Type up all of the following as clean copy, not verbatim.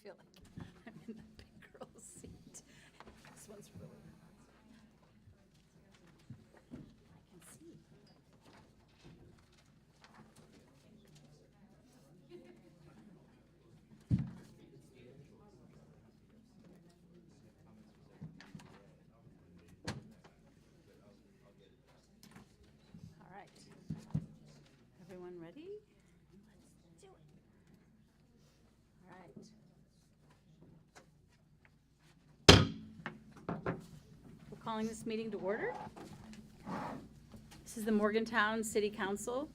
feel like I'm in the big girl seat. This one's really hot. I can see. All right. Everyone ready? Let's do it. All right. We're calling this meeting to order. This is the Morgantown City Council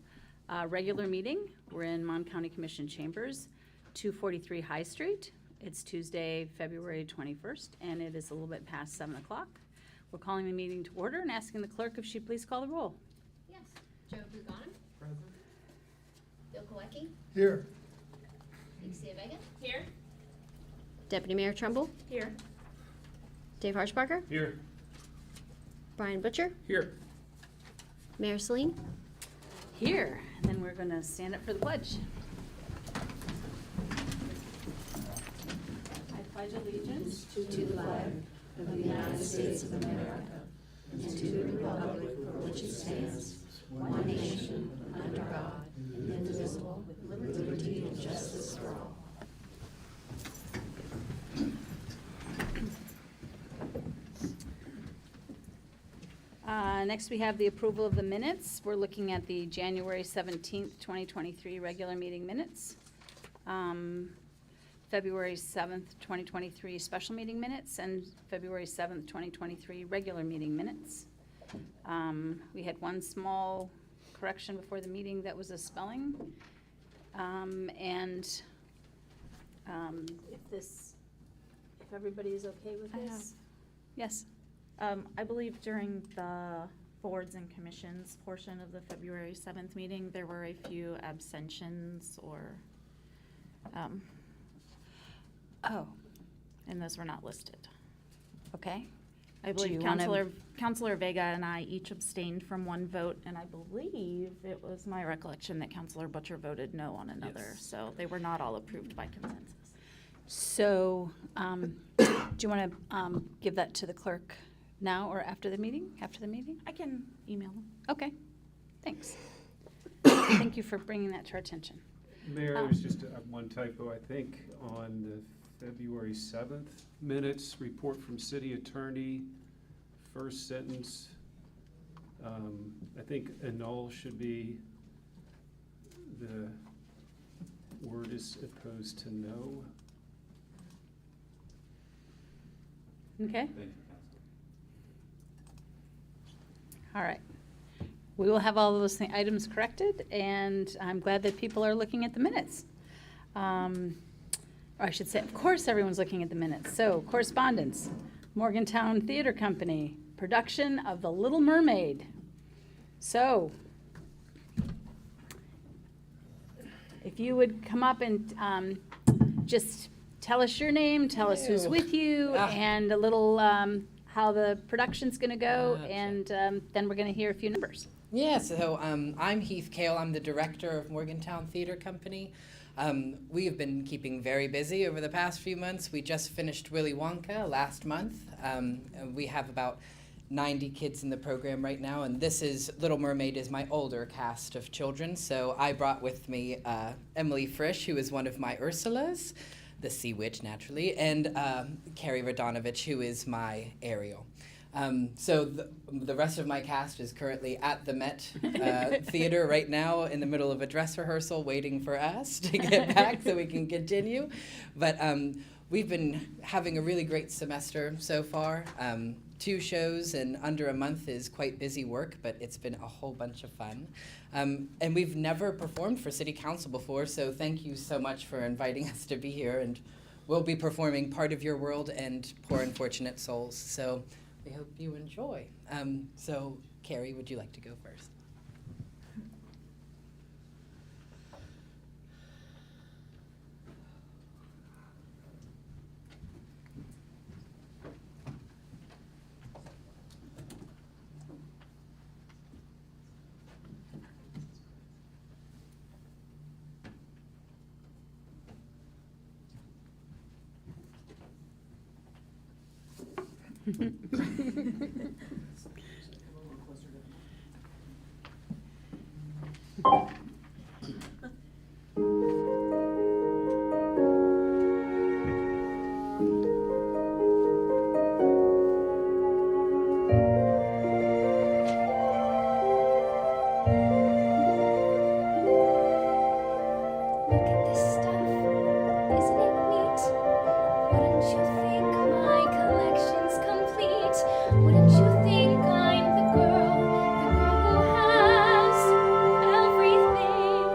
regular meeting. We're in Mon County Commission Chambers, 243 High Street. It's Tuesday, February 21st, and it is a little bit past 7 o'clock. We're calling the meeting to order and asking the clerk if she'd please call the roll. Yes. Joe Bugon. Present. Bill Kolecki. Here. Alexia Vega. Here. Deputy Mayor Trumbull. Here. Dave Harshbarger. Here. Brian Butcher. Here. Mayor Celine. Here, and then we're going to stand up for the pledge. I pledge allegiance to the flag of the United States of America and to the republic for which it stands, one nation, under God, indivisible, with liberty and justice for all. Next, we have the approval of the minutes. We're looking at the January 17th, 2023 regular meeting minutes. February 7th, 2023 special meeting minutes, and February 7th, 2023 regular meeting minutes. We had one small correction before the meeting that was a spelling. If everybody is okay with I this? have- Yes. I believe during the boards and commissions portion of the February 7th meeting, there were a few abstentions or, Oh, and those were not listed. okay. I Do you believe wanna- Counselor Vega and I each abstained from one vote, and I believe it was my recollection that Counselor Butcher voted no on another. Yes. So they were not all approved by consensus. So, do you want to give that to the clerk now or after the meeting? After the meeting? I can email them. Okay, thanks. Thank you for bringing that to our attention. Mayor, there's just one typo, I think, on the February 7th minutes, report from city attorney, first sentence. I think annul should be, the word is opposed to no. Okay? All right. We will have all those items corrected, and I'm glad that people are looking at the minutes. Or I should say, of course, everyone's looking at the minutes. So, correspondence, Morgantown Theater Company, production of The Little Mermaid. So, if you would come up and just tell us your name, tell us who's with you, and a little how the production's going to go, and then we're going to hear a few numbers. Yeah, so I'm Heath Kale. I'm the director of Morgantown Theater Company. We have been keeping very busy over the past few months. We just finished Willy Wonka last month. We have about 90 kids in the program right now, and this is Little Mermaid is my older cast of children. So I brought with me Emily Frisch, who is one of my Ursulas, the sea witch naturally, and Carrie Radonovich, who is my Ariel. So the rest of my cast is currently at the Met Theater right now in the middle of a dress rehearsal waiting for us to get back so we can continue. But we've been having a really great semester so far. 2 shows in under a month is quite busy work, but it's been a whole bunch of fun. And we've never performed for City Council before, so thank you so much for inviting us to be here. And we'll be performing Part of Your World and Poor Unfortunate Souls. So we hope you enjoy. So, Carrie, would you like to go first? Look at this stuff. Isn't it neat? Wouldn't you think my collection's complete? Wouldn't you think I'm the girl who has everything?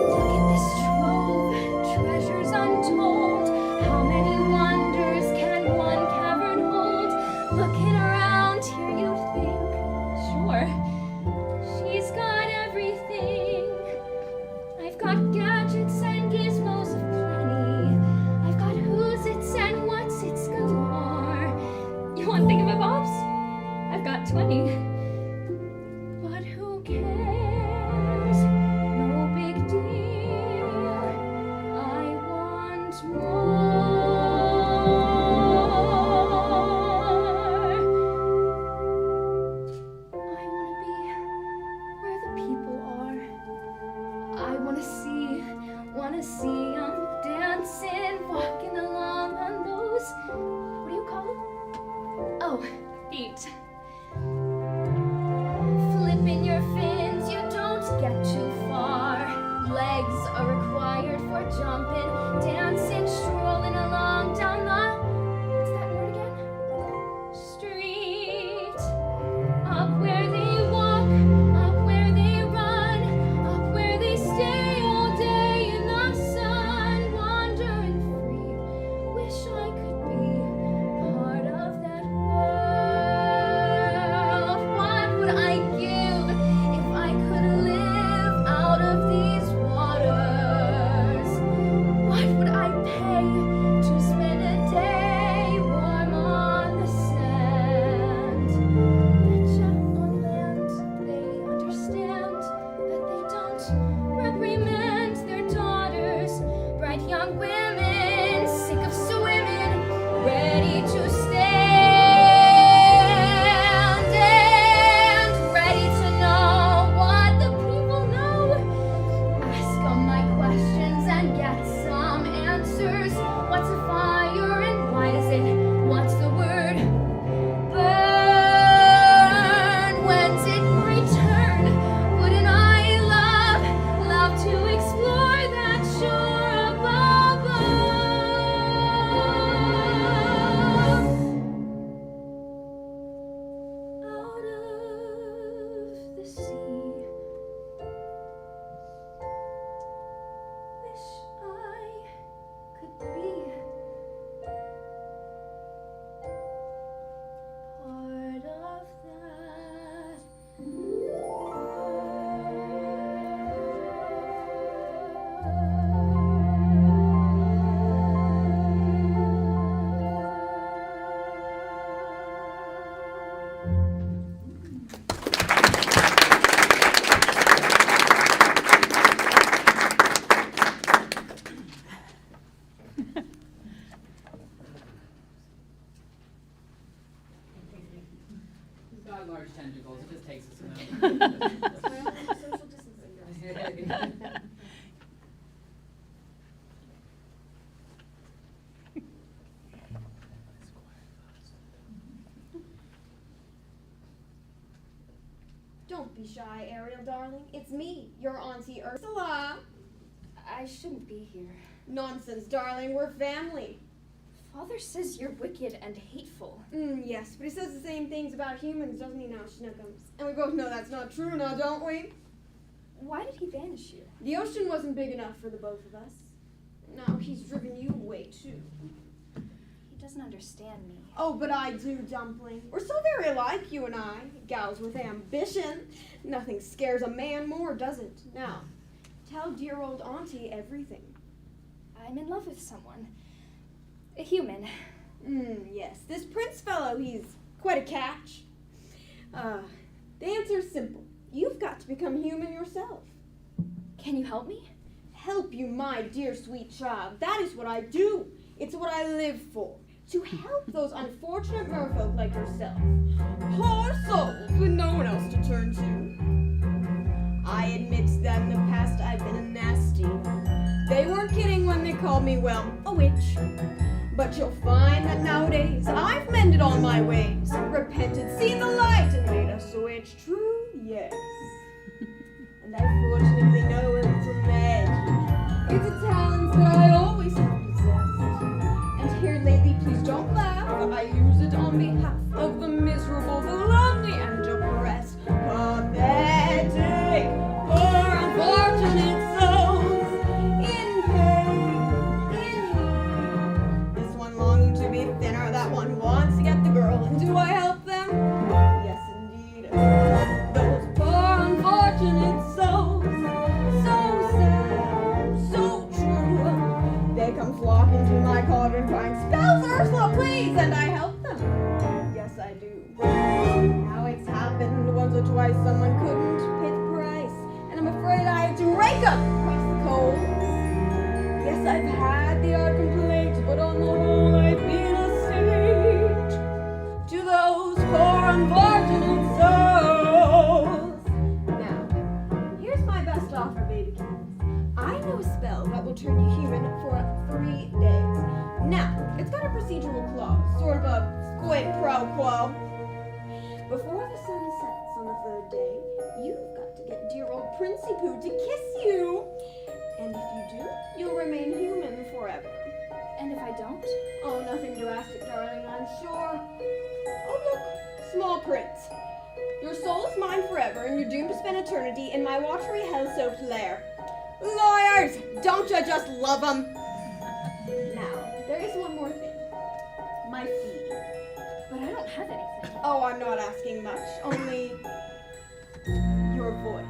Look at this trove, treasures untold. How many wonders can one cavern hold? Looking around here, you think, sure, she's got everything. I've got gadgets and gizmos of plenty. I've got who's its and what's its galore. You want thingamabobs? I've got 20. But who cares? No big deal. I want more. I want to be where the people are. I wanna see 'em dancing, walking along on those, what do you call them? Oh, feet. Flipping your fins, you don't get too far. Legs are required for jumping, dancing, strolling along down the, what's that word again? Street. Up where they walk, up where they run, up where they stay all day in the sun, wandering free. Wish I could be part of that world. What would I give if I could live out of these waters? What would I pay to spend a day warm on the sand? Betcha on land they understand that they don't reprimand their daughters. Bright young women, sick of swimming, ready to stand and ready to know what the people know. Ask 'em my questions and get some answers. What's a fire and why does it? What's the word? Burn. When's it my turn? Wouldn't I love to explore that shore above? Out of the sea. Wish I could be part of that He's got large tentacles. It just takes us a minute. social distancing, guys. Don't be shy, Ariel, darling. It's me, your Auntie Ursula. I shouldn't be here. Nonsense, darling. We're family. Father says you're wicked and hateful. Yes, but he says the same things about humans, doesn't he now, Schnookums? And we both know that's not true now, don't we? Why did he banish you? The ocean wasn't big enough for the both of us. Now he's driven you away, too. He doesn't understand me. Oh, but I do, Dumpling. We're so very alike, you and I. Gals with ambition. Nothing scares a man more, does it? Now, tell dear old Auntie everything. I'm in love with someone. A human. Yes. This Prince fellow, he's quite a catch. The answer's simple. You've got to become human yourself. Can you help me? Help you, my dear sweet child. That is what I do. It's what I live for. to help those unfortunate merfolk like yourself. Poor souls with no one else to turn to. I admit that in the past I've been a nasty. They weren't kidding when they called me, well, a witch. But you'll find that nowadays I've mended all my ways, repented, seen the light, and made a switch. True, yes. And I fortunately know it's a magic. It's a talent that I always have possessed. And here lately, please don't laugh, I use it on behalf of the miserable, the lonely, and depressed. Pathetic, poor, unfortunate souls in pain, in need. This one longing to be thinner, that one wants to get the girl. And do I help them? Yes, indeed. Those poor, unfortunate souls, so sad, so true. They come flocking to my cauldron crying, "Spells, Ursula, please!" And I help them. Yes, I do. Now it's happened once or twice, someone couldn't pay the price, and I'm afraid I had to rake up across the coals. Yes, I've had the odd complaint, but on the whole I've been a saint to those poor unfortunate souls. Now, here's my best offer, baby kings. I know a spell that will turn you human for 3 days. Now, it's got a procedural clause, sort of a quid pro quo. Before the sun sets on the 3rd day, you've got to get dear old Princey Pooh to kiss you. And if you do, you'll remain human forever. And if I don't? Oh, nothing drastic, darling, I'm sure. Oh, look, small print. Your soul is mine forever, and you're doomed to spend eternity in my watery hell-soaked lair. Lawyers, don't you just love them? Now, there is one more thing. My fee. But I don't have anything. Oh, I'm not asking much, only your voice.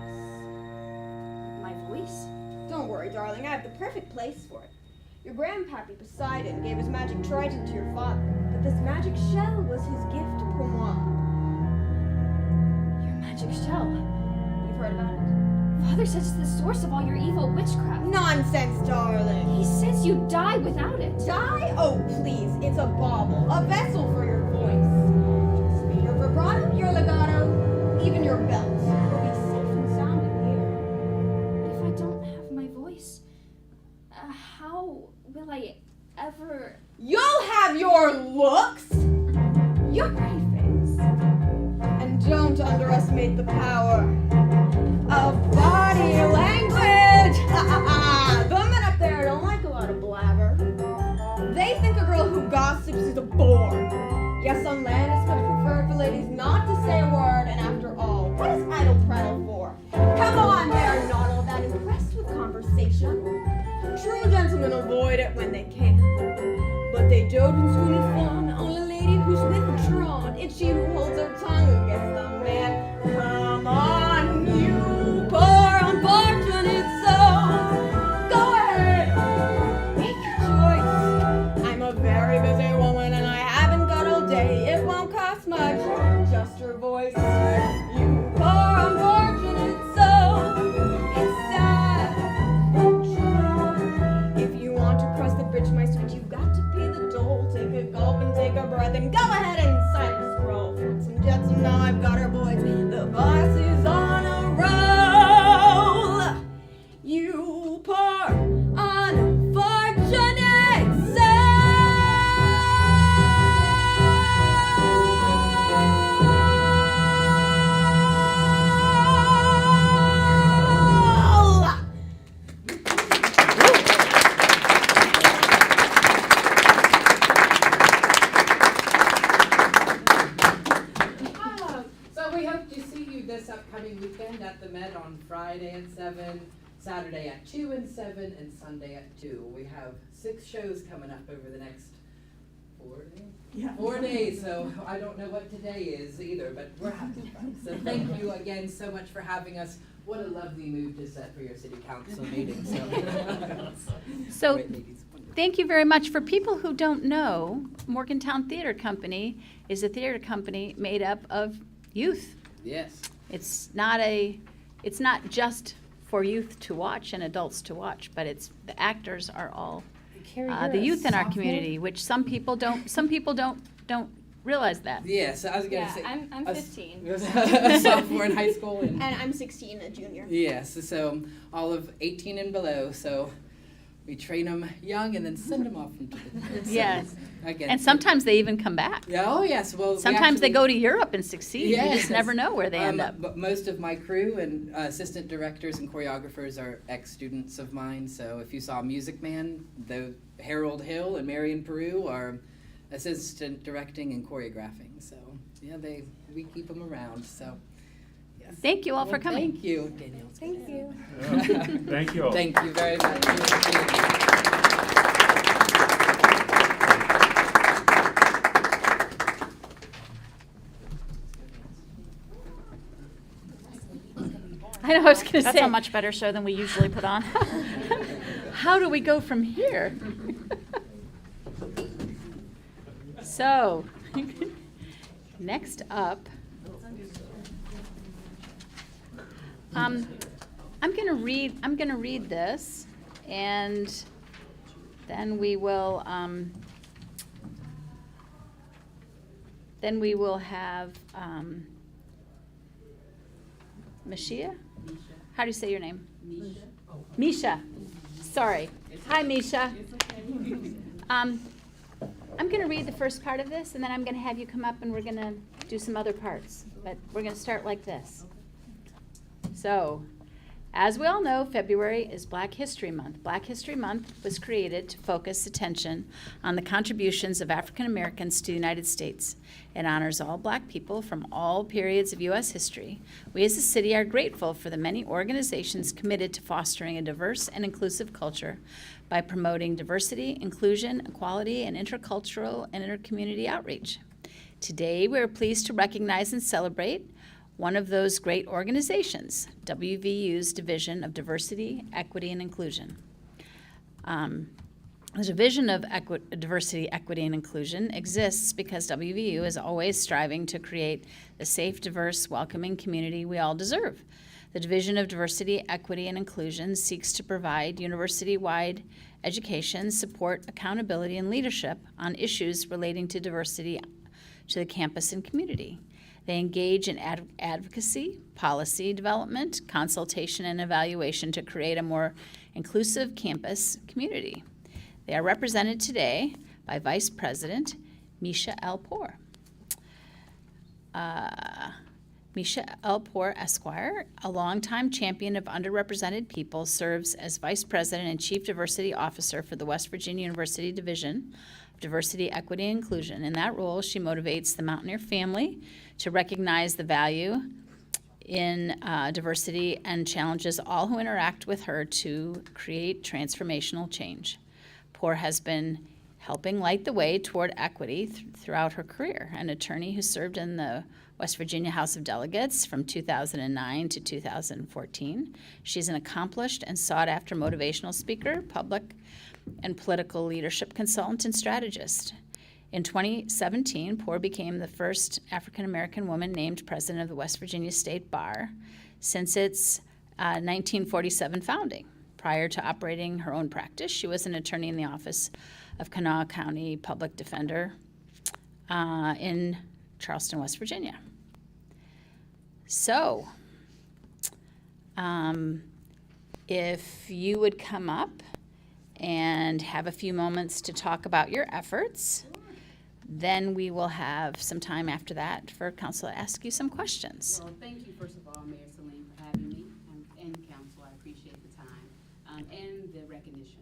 My voice? Don't worry, darling, I have the perfect place for it. Your grandpappy Poseidon gave his magic trident to your father, but this magic shell was his gift pour moi. Your magic shell. You've heard about it? Father says it's the source of all your evil witchcraft. Nonsense, darling. He says you die without it. Die? Oh, please, it's a bauble, a vessel for your voice. Your vibrato, your legato, even your belt will be safe and sound in here. If I don't have my voice, how will I ever... You'll have your looks, your pretty face, and don't underestimate the power of body language. The men up there don't like a lot of blabber. They think a girl who gossips is a bore. Yes, on land it's much preferred for ladies not to say a word, and after all, what is idle prattle for? Come on, they're not all that impressed with conversation. True gentlemen avoid it when they can, but they dote and swoon in fun on a lady who's withdrawn. It's she who holds her tongue who gets the man. Come on, you poor unfortunate souls. Go ahead, make your choice. I'm a very busy woman and I haven't got all day. It won't cost much, just your voice. You poor unfortunate souls. It's sad, but true. If you want to cross the bridge, my sweet, you've got to pay the toll. Take a gulp and take a breath and go ahead and sign the scroll. Fruits and jets, and now I've got her, boys. The boss is on a roll. You poor unfortunate So we hope to see you this upcoming weekend at the Met on Friday at 7, Saturday at 2 and 7, and Sunday at 2. We have 6 shows coming up over the next 4 days? Yeah. 4 days, so I don't know what today is either, but we're having fun. So thank you again so much for having us. What a lovely mood to set for your city council meeting. So, Great ladies. thank you very much. For people who don't know, Morgantown Theater Company is a theater company made up of youth. Yes. It's not just for youth to watch and adults to watch, but the actors are all the youth in our community, which some people don't realize that. Yes, I was gonna Yeah, say. I'm a 15. a sophomore in high school. And I'm 16, a junior. Yes, so all of 18 and below. So we train them young and then send them off into the. Yes. Again. And sometimes they even come back. Yeah, oh yes. Well, we Sometimes they actually- go to Europe and succeed. You Yes. just never know where they end up. But most of my crew and assistant directors and choreographers are ex-students of mine. So if you saw Music Man, the Harold Hill and Marion Peru are assistant directing and choreographing. So yeah, we keep them around. So yes. Thank you all for Well, coming. Thank you, Danielle. Thank you. Thank you all. Thank you very much. I know, I was gonna That's say. a much better show than we usually put on. How do we go from here? So, next up, I'm gonna read this, and then we will have Mishia? How do you say your name? Misha. Sorry. Hi, Misha. I'm going to read the first part of this, and then I'm going to have you come up and we're going to do some other parts. But we're going to start like this. So, as we all know, February is Black History Month. Black History Month was created to focus attention on the contributions of African Americans to the United States. It honors all Black people from all periods of U.S. history. We as a city are grateful for the many organizations committed to fostering a diverse and inclusive culture by promoting diversity, inclusion, equality, and intercultural and intercommunity outreach. Today, we are pleased to recognize and celebrate one of those great organizations, WVU's Division of Diversity, Equity, and Inclusion. The Division of Diversity, Equity, and Inclusion exists because WVU is always striving to create the safe, diverse, welcoming community we all deserve. The Division of Diversity, Equity, and Inclusion seeks to provide university-wide education, support, accountability, and leadership on issues relating to diversity to the campus and community. They engage in advocacy, policy development, consultation, and evaluation to create a more inclusive campus community. They are represented today by Vice President Misha L. Poor. Misha L. Poor, Esquire, a longtime champion of underrepresented people, serves as Vice President and Chief Diversity Officer for the West Virginia University Division of Diversity, Equity, and Inclusion. In that role, she motivates the Mountaineer family to recognize the value in diversity and challenges all who interact with her to create transformational change. Poor has been helping light the way toward equity throughout her career, an attorney who served in the West Virginia House of Delegates from 2009 to 2014. She's an accomplished and sought-after motivational speaker, public and political leadership consultant, and strategist. In 2017, Poor became the first African-American woman named president of the West Virginia State Bar since its 1947 founding. Prior to operating her own practice, she was an attorney in the office of Kanawha County Public Defender in Charleston, West Virginia. So, if you would come up and have a few moments to talk about your efforts, then we will have some time after that for council to ask you some questions. Well, thank you, first of all, Mayor Celine, for having me, and council. I appreciate the time and the recognition.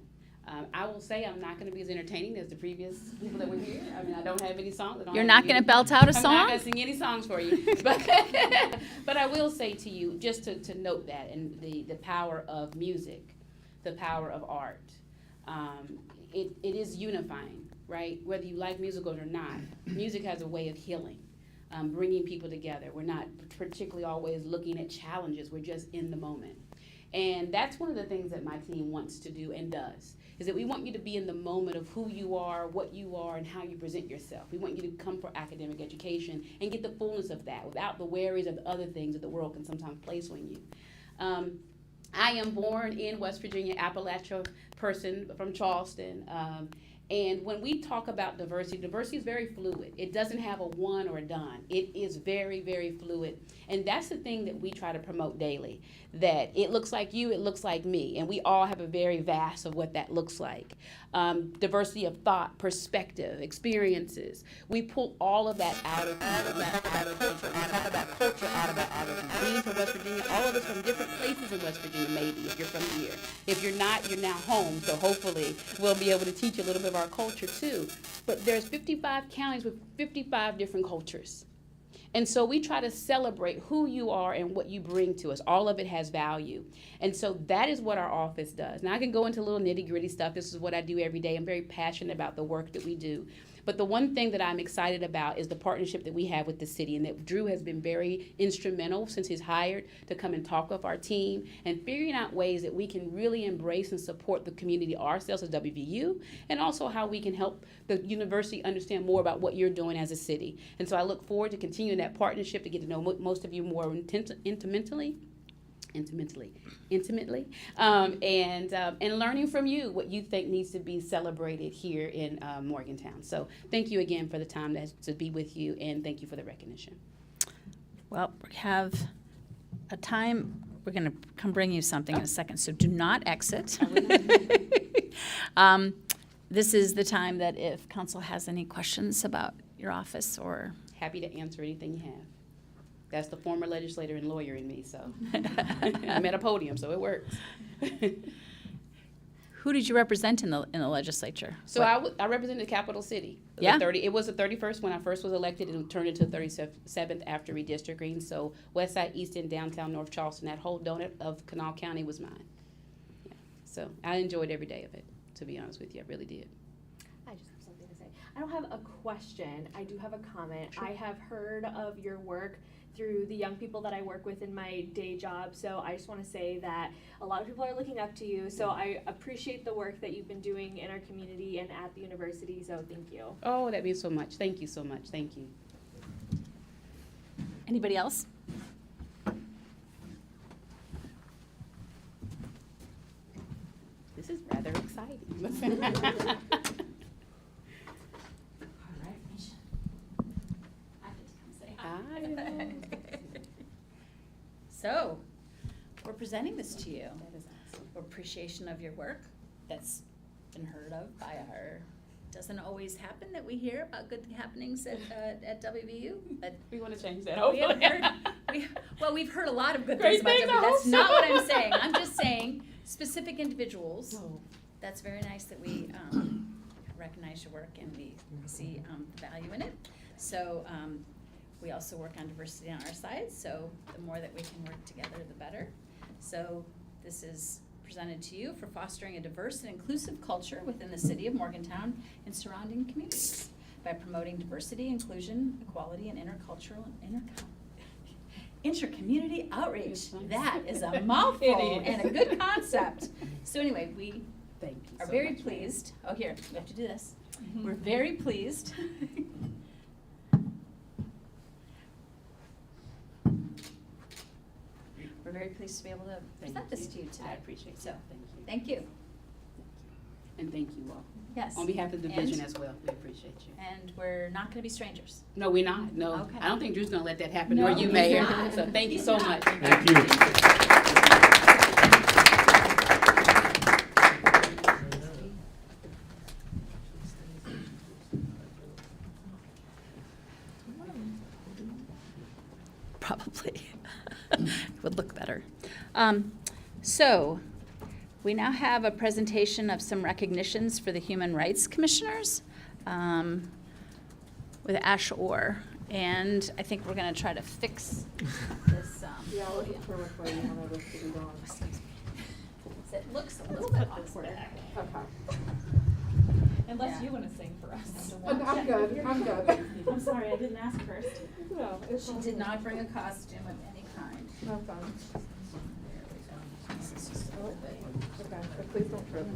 I will say I'm not going to be as entertaining as the previous people that were here. I mean, I don't have any songs. You're not going to belt out a I'm not song? going to sing any songs for you. But I will say to you, just to note that, and the power of music, the power of art, it is unifying, right? Whether you like music or not, music has a way of healing, bringing people together. We're not particularly always looking at challenges. We're just in the moment. And that's one of the things that my team wants to do and does, is that we want you to be in the moment of who you are, what you are, and how you present yourself. We want you to come for academic education and get the fullness of that without the worries of the other things that the world can sometimes place on you. I am born in West Virginia, Appalachia person from Charleston. And when we talk about diversity, diversity is very fluid. It doesn't have a one or a done. It is very, very fluid. And that's the thing that we try to promote daily, that it looks like you, it looks like me. And we all have a very vast of what that looks like. Diversity of thought, perspective, experiences. We pull all of that out of culture. We talk about culture out of our origins. Being from West Virginia, all of us from different places in West Virginia, maybe, if you're from here. If you're not, you're now home. So hopefully we'll be able to teach you a little bit of our culture too. But there's 55 counties with 55 different cultures. And so we try to celebrate who you are and what you bring to us. All of it has value. And so that is what our office does. Now I can go into a little nitty-gritty stuff. This is what I do every day. I'm very passionate about the work that we do. But the one thing that I'm excited about is the partnership that we have with the city, and that Drew has been very instrumental since he's hired to come and talk with our team and figuring out ways that we can really embrace and support the community ourselves as WVU, and also how we can help the university understand more about what you're doing as a city. And so I look forward to continuing that partnership to get to know most of you more intimately, and learning from you what you think needs to be celebrated here in Morgantown. So thank you again for the time to be with you, and thank you for the recognition. Well, we have a time, we're going to come bring you something in a second, so do not exit. This is the time that if council has any questions about your office or... Happy to answer anything you have. That's the former legislator and lawyer in me, so I'm at a podium, so it works. Who did you represent in the legislature? So I represented the capital city. Yeah? It was the 31st when I first was elected, and turned into the 37th after redistricting. So West Side, East End, downtown North Charleston, that whole donut of Kanawha County was mine. Yeah. So I enjoyed every day of it, to be honest with you. I really did. I just have something to say. I don't have a question. I do have a comment. Sure. I have heard of your work through the young people that I work with in my day job. So I just want to say that a lot of people are looking up to you. So I appreciate the work that you've been doing in our community and at the university. So thank you. Oh, that means so much. Thank you so much. Thank you. Anybody else? This is rather exciting. So, we're presenting this to you. That is awesome. Appreciation of your work that's been heard of by our, doesn't always happen that we hear about good happenings at WVU, but We want to change that. we Hopefully. haven't heard, we've heard a lot of good Great things about things, I WVU. That's hope not so. what I'm saying. I'm just saying specific individuals. Oh. That's very nice that we recognize your work and we see value in it. So we also work on diversity on our side, so the more that we can work together, the better. So this is presented to you for fostering a diverse and inclusive culture within the city of Morgantown and surrounding communities by promoting diversity, inclusion, equality, and intercultural and intercommunity outreach. That is a mouthful It is. and a good concept. So anyway, we Thank you are so very much. pleased. Oh, here, we have to do this. We're very pleased. We're very pleased to be able to present this to you today. I appreciate So, it. Thank you. thank you. And thank you all. Yes. On behalf of the division And- as well, we appreciate you. And we're not going to be strangers. No, we're not. No, Okay. I don't think Drew's gonna let that happen, No, or you, he's Mayor. not. So thank you He's so not. much. Thank you. Probably. Would look better. So, we now have a presentation of some recognitions for the Human Rights Commissioners with Ash Orr. And I think we're going to try to fix this. Podium. It looks a little bit awkward. Unless Yeah. you want to sing for us. I'm good, I'm good. I'm sorry, I didn't ask first. No, it's She did not bring a costume of any kind. no fun. This is just a little bit. Okay, but please don't trip.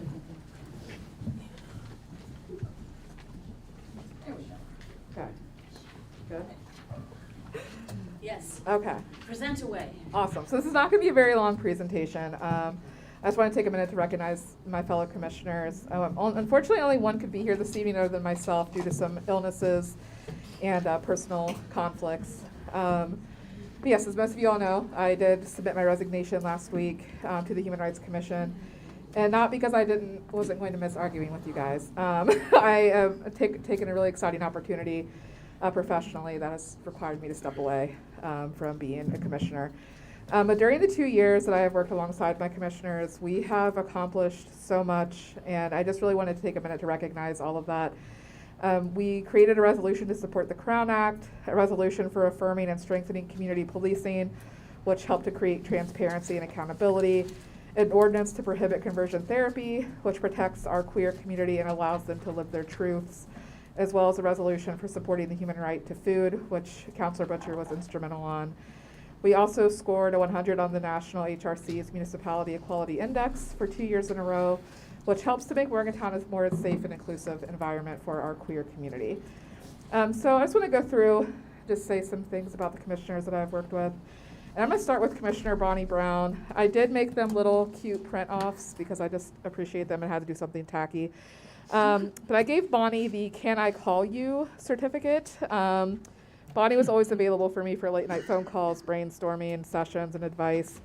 There we go. Okay. Good. Yes. Okay, Present away. awesome. So this is not going to be a very long presentation. I just want to take a minute to recognize my fellow commissioners. Unfortunately, only one could be here this evening other than myself due to some illnesses and personal conflicts. But yes, as most of you all know, I did submit my resignation last week to the Human Rights Commission. And not because I wasn't going to miss arguing with you guys. I have taken a really exciting opportunity professionally that has required me to step away from being a commissioner. But during the 2 years that I have worked alongside my commissioners, we have accomplished so much, and I just really wanted to take a minute to recognize all of that. We created a resolution to support the Crown Act, a resolution for affirming and strengthening community policing, which helped to create transparency and accountability, an ordinance to prohibit conversion therapy, which protects our queer community and allows them to live their truths, as well as a resolution for supporting the human right to food, which Councilor Butcher was instrumental on. We also scored a 100 on the National HRC's Municipality Equality Index for 2 years in a row, which helps to make Morgantown a more safe and inclusive environment for our queer community. So I just want to go through, just say some things about the commissioners that I've worked with. And I'm going to start with Commissioner Bonnie Brown. I did make them little cute print-offs because I just appreciate them and had to do something tacky. But I gave Bonnie the Can I Call You certificate. Bonnie was always available for me for late-night phone calls, brainstorming, sessions, and advice.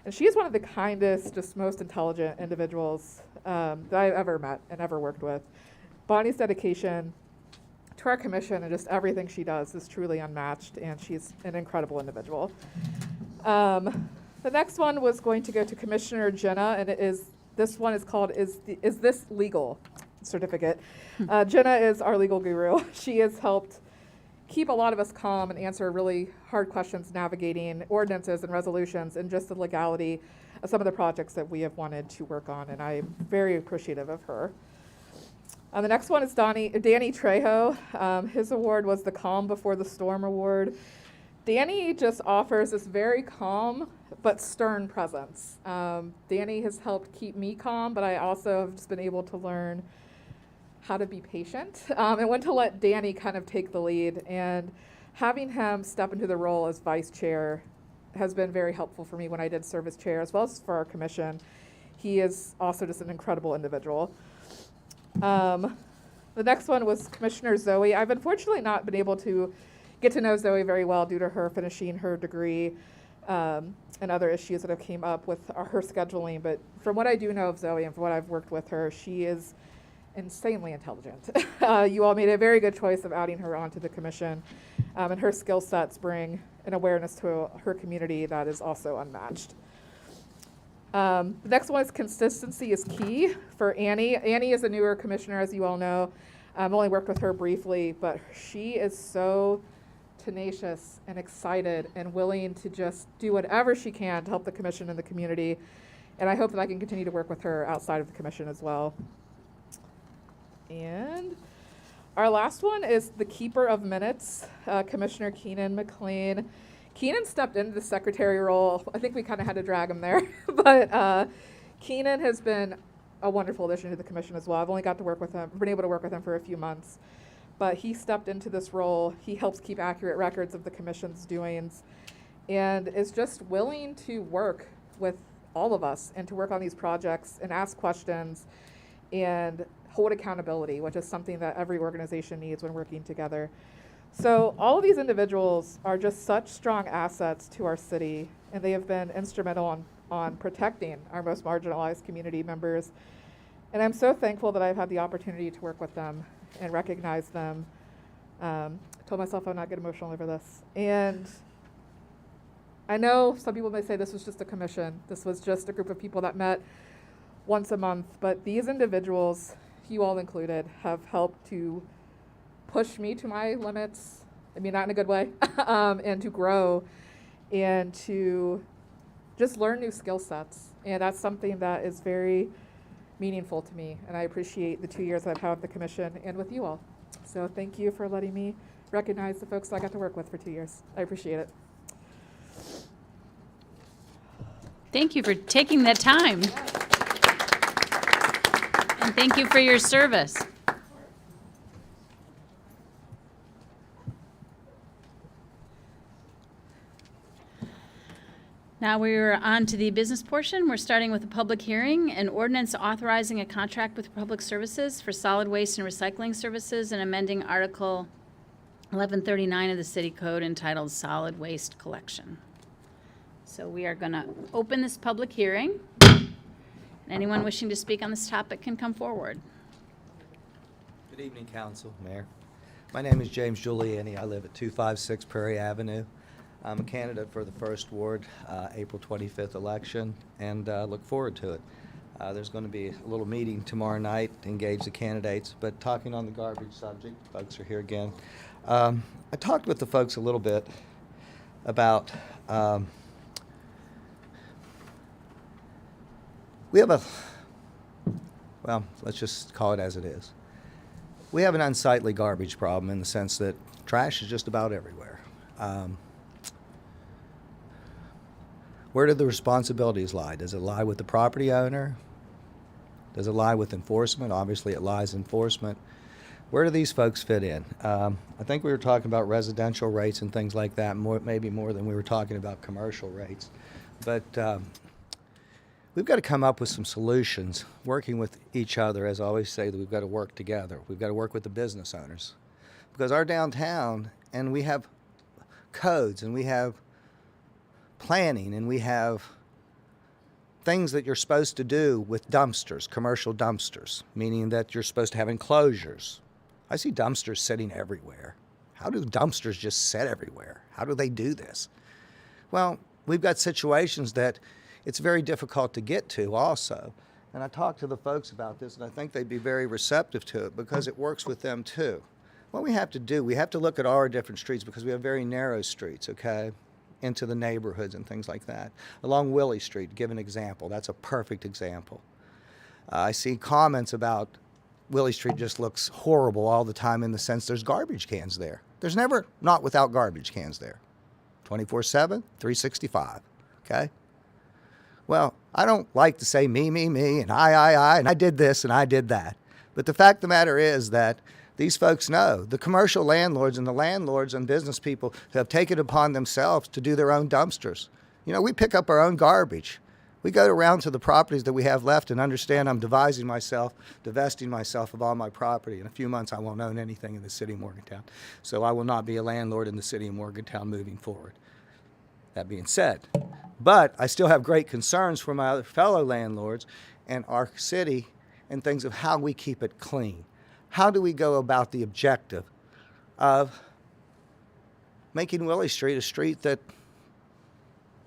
And she is one of the kindest, just most intelligent individuals that I've ever met and ever worked with. Bonnie's dedication to our commission and just everything she does is truly unmatched, and she's an incredible individual. The next one was going to go to Commissioner Jenna, and this one is called Is This Legal? Certificate. Jenna is our legal guru. She has helped keep a lot of us calm and answer really hard questions navigating ordinances and resolutions and just the legality of some of the projects that we have wanted to work on, and I'm very appreciative of her. The next one is Danny Trejo. His award was the Calm Before the Storm Award. Danny just offers this very calm but stern presence. Danny has helped keep me calm, but I also have just been able to learn how to be patient and when to let Danny kind of take the lead. And having him step into the role as vice chair has been very helpful for me when I did serve as chair, as well as for our commission. He is also just an incredible individual. The next one was Commissioner Zoe. I've unfortunately not been able to get to know Zoe very well due to her finishing her degree and other issues that have came up with her scheduling. But from what I do know of Zoe and from what I've worked with her, she is insanely intelligent. You all made a very good choice of adding her onto the commission, and her skill sets bring an awareness to her community that is also unmatched. The next one is consistency is key for Annie. Annie is a newer commissioner, as you all know. I've only worked with her briefly, but she is so tenacious and excited and willing to just do whatever she can to help the commission and the community. And I hope that I can continue to work with her outside of the commission as well. And our last one is the keeper of minutes, Commissioner Keenan McLean. Keenan stepped into the secretary role. I think we kind of had to drag him there, but Keenan has been a wonderful addition to the commission as well. I've only got to work with him, been able to work with him for a few months, but he stepped into this role. He helps keep accurate records of the commission's doings and is just willing to work with all of us and to work on these projects and ask questions and hold accountability, which is something that every organization needs when working together. So all of these individuals are just such strong assets to our city, and they have been instrumental on protecting our most marginalized community members. And I'm so thankful that I've had the opportunity to work with them and recognize them. I told myself I would not get emotional over this. And I know some people may say this was just a commission. This was just a group of people that met once a month. But these individuals, you all included, have helped to push me to my limits. I mean, not in a good way, and to grow and to just learn new skill sets. And that's something that is very meaningful to me. And I appreciate the 2 years I've had with the commission and with you all. So thank you for letting me recognize the folks I got to work with for 2 years. I appreciate it. Thank you for taking that time. And thank you for your service. Now we are on to the business portion. We're starting with a public hearing, an ordinance authorizing a contract with Public Services for solid waste and recycling services and amending Article 1139 of the City Code entitled Solid Waste Collection. So we are going to open this public hearing. Anyone wishing to speak on this topic can come forward. Good evening, Council, Mayor. My name is James Giuliani. I live at 256 Prairie Avenue. I'm a candidate for the First Ward April 25th election, and look forward to it. There's going to be a little meeting tomorrow night to engage the candidates, but talking on the garbage subject, folks are here again. I talked with the folks a little bit about we have well, let's just call it as it is. We have an unsightly garbage problem in the sense that trash is just about everywhere. Where do the responsibilities lie? Does it lie with the property owner? Does it lie with enforcement? Obviously, it lies in enforcement. Where do these folks fit in? I think we were talking about residential rates and things like that, maybe more than we were talking about commercial rates. But we've got to come up with some solutions, working with each other. As I always say, that we've got to work together. We've got to work with the business owners. Because our downtown, and we have codes, and we have planning, and we have things that you're supposed to do with dumpsters, commercial dumpsters, meaning that you're supposed to have enclosures. I see dumpsters sitting everywhere. How do dumpsters just sit everywhere? How do they do this? Well, we've got situations that it's very difficult to get to also. And I talked to the folks about this, and I think they'd be very receptive to it because it works with them too. What we have to do, we have to look at our different streets because we have very narrow streets, okay, into the neighborhoods and things like that. Along Willie Street, give an example. That's a perfect example. I see comments about Willie Street just looks horrible all the time in the sense there's garbage cans there. There's never not without garbage cans there. 24/7, 365, okay? Well, I don't like to say me, and I, and I did this and I did that. But the fact of the matter is that these folks know, the commercial landlords and the landlords and business people have taken it upon themselves to do their own dumpsters. You know, we pick up our own garbage. We go around to the properties that we have left and understand I'm divesting myself of all my property. In a few months, I won't own anything in the city of Morgantown. So I will not be a landlord in the city of Morgantown moving forward. That being said, but I still have great concerns for my other fellow landlords and our city and things of how we keep it clean. How do we go about the objective of making Willie Street a street that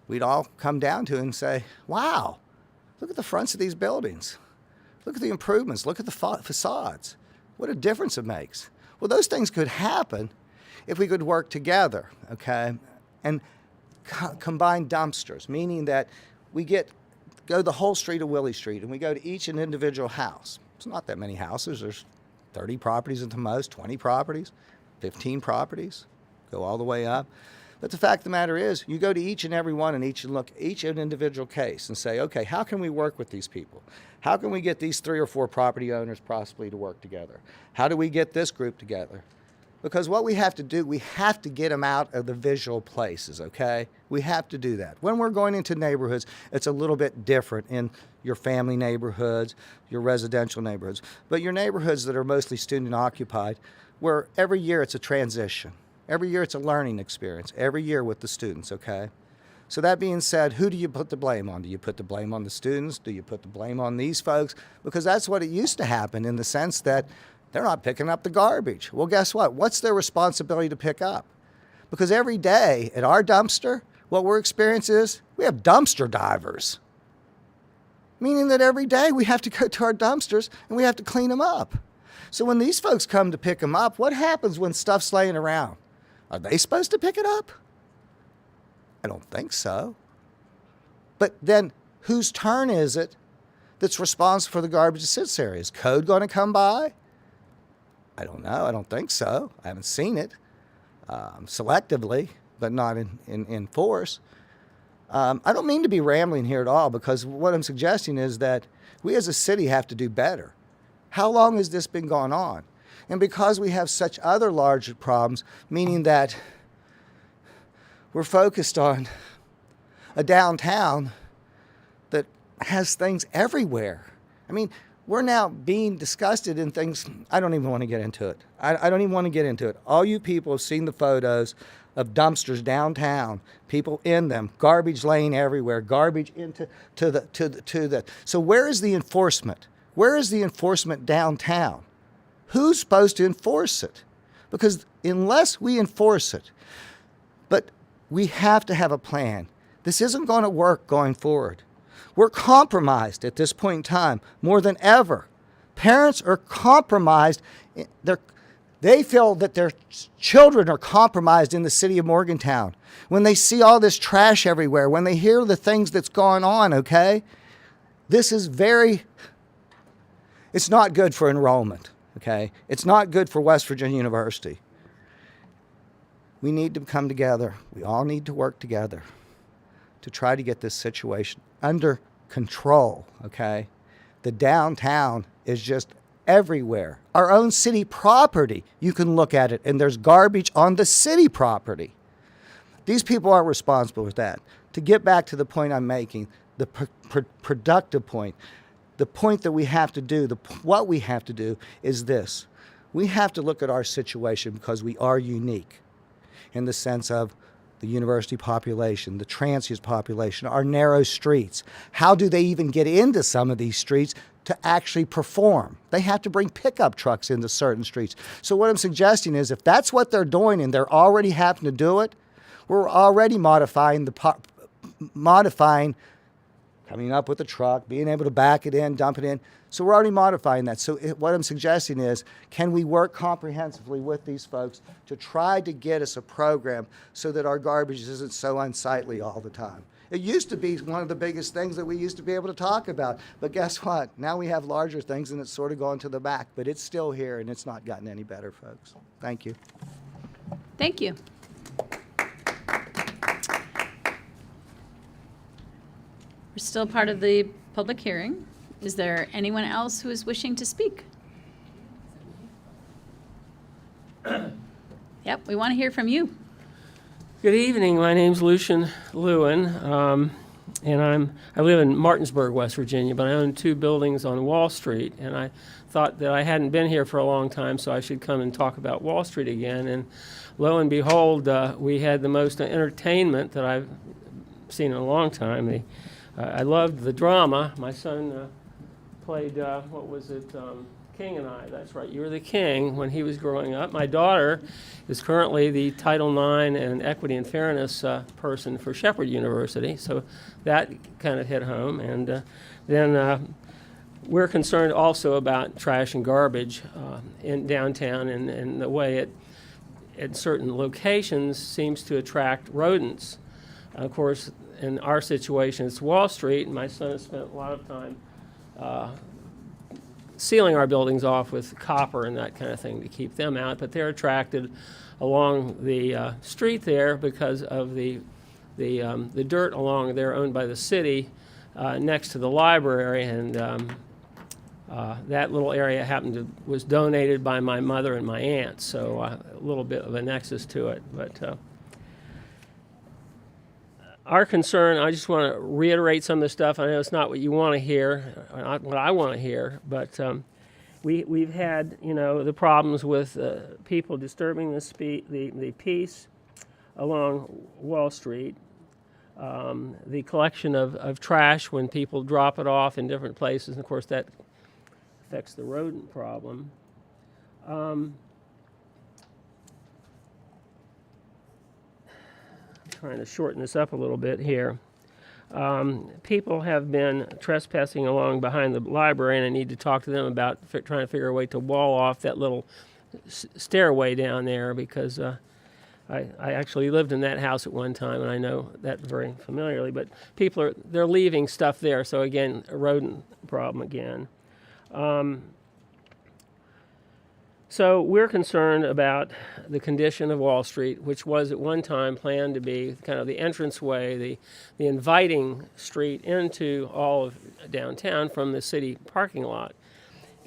we'd all come down to and say, wow, look at the fronts of these buildings. Look at the improvements. Look at the facades. What a difference it makes. Well, those things could happen if we could work together, okay, and combine dumpsters, meaning that we go the whole street of Willie Street and we go to each and individual house. It's not that many houses. There's 30 properties at the most, 20 properties, 15 properties, go all the way up. But the fact of the matter is, you go to each and every one and look at each individual case and say, okay, how can we work with these people? How can we get these 3 or 4 property owners possibly to work together? How do we get this group together? Because what we have to do, we have to get them out of the visual places, okay? We have to do that. When we're going into neighborhoods, it's a little bit different in your family neighborhoods, your residential neighborhoods. But your neighborhoods that are mostly student occupied, where every year it's a transition. Every year it's a learning experience, every year with the students, okay? So that being said, who do you put the blame on? Do you put the blame on the students? Do you put the blame on these folks? Because that's what it used to happen in the sense that they're not picking up the garbage. Well, guess what? What's their responsibility to pick up? Because every day at our dumpster, what we're experiencing is we have dumpster divers. Meaning that every day we have to go to our dumpsters and we have to clean them up. So when these folks come to pick them up, what happens when stuff's laying around? Are they supposed to pick it up? I don't think so. But then whose turn is it that's responsible for the garbage that sits there? Is code going to come by? I don't know. I don't think so. I haven't seen it selectively, but not in force. I don't mean to be rambling here at all, because what I'm suggesting is that we as a city have to do better. How long has this been going on? And because we have such other larger problems, meaning that we're focused on a downtown that has things everywhere. I mean, we're now being disgusted in things. I don't even want to get into it. I don't even want to get into it. All you people have seen the photos of dumpsters downtown, people in them, garbage laying everywhere, garbage into the. So where is the enforcement? Where is the enforcement downtown? Who's supposed to enforce it? Because unless we enforce it, but we have to have a plan. This isn't going to work going forward. We're compromised at this point in time more than ever. Parents are compromised. They feel that their children are compromised in the city of Morgantown. When they see all this trash everywhere, when they hear the things that's going on, okay? This is it's not good for enrollment, okay? It's not good for West Virginia University. We need to come together. We all need to work together to try to get this situation under control, okay? The downtown is just everywhere. Our own city property, you can look at it, and there's garbage on the city property. These people are responsible with that. To get back to the point I'm making, the productive point, the point that we have to do, what we have to do is this. We have to look at our situation because we are unique in the sense of the university population, the transient population, our narrow streets. How do they even get into some of these streets to actually perform? They have to bring pickup trucks into certain streets. So what I'm suggesting is if that's what they're doing and they're already having to do it, we're already modifying, coming up with a truck, being able to back it in, dump it in. So we're already modifying that. So what I'm suggesting is, can we work comprehensively with these folks to try to get us a program so that our garbage isn't so unsightly all the time? It used to be one of the biggest things that we used to be able to talk about. But guess what? Now we have larger things and it's sort of gone to the back. But it's still here and it's not gotten any better, folks. Thank you. Thank you. We're still part of the public hearing. Is there anyone else who is wishing to speak? Yep, we want to hear from you. Good evening. My name's Lucian Lewin, and I live in Martinsburg, West Virginia, but I own 2 buildings on Wall Street, and I thought that I hadn't been here for a long time, so I should come and talk about Wall Street again. And lo and behold, we had the most entertainment that I've seen in a long time. I loved the drama. My son played, King and I. That's right, you were the king when he was growing up. My daughter is currently the Title IX and Equity and Fairness person for Shepherd University, so that kind of hit home. And then we're concerned also about trash and garbage in downtown and the way it, at certain locations, seems to attract rodents. Of course, in our situation, it's Wall Street, and my son has spent a lot of time sealing our buildings off with copper and that kind of thing to keep them out, but they're attracted along the street there because of the dirt along there owned by the city next to the library, and that little area was donated by my mother and my aunt, so a little bit of a nexus to it. But our concern, I just want to reiterate some of the stuff. I know it's not what you want to hear, not what I want to hear, but we've had, the problems with people disturbing the peace along Wall Street, the collection of trash when people drop it off in different places, and of course that affects the rodent problem. Trying to shorten this up a little bit here. People have been trespassing along behind the library, and I need to talk to them about trying to figure a way to wall off that little stairway down there, because I actually lived in that house at one time, and I know that very familiarly. But people they're leaving stuff there, so again, a rodent problem again. So we're concerned about the condition of Wall Street, which was at one time planned to be kind of the entranceway, the inviting street into all of downtown from the city parking lot.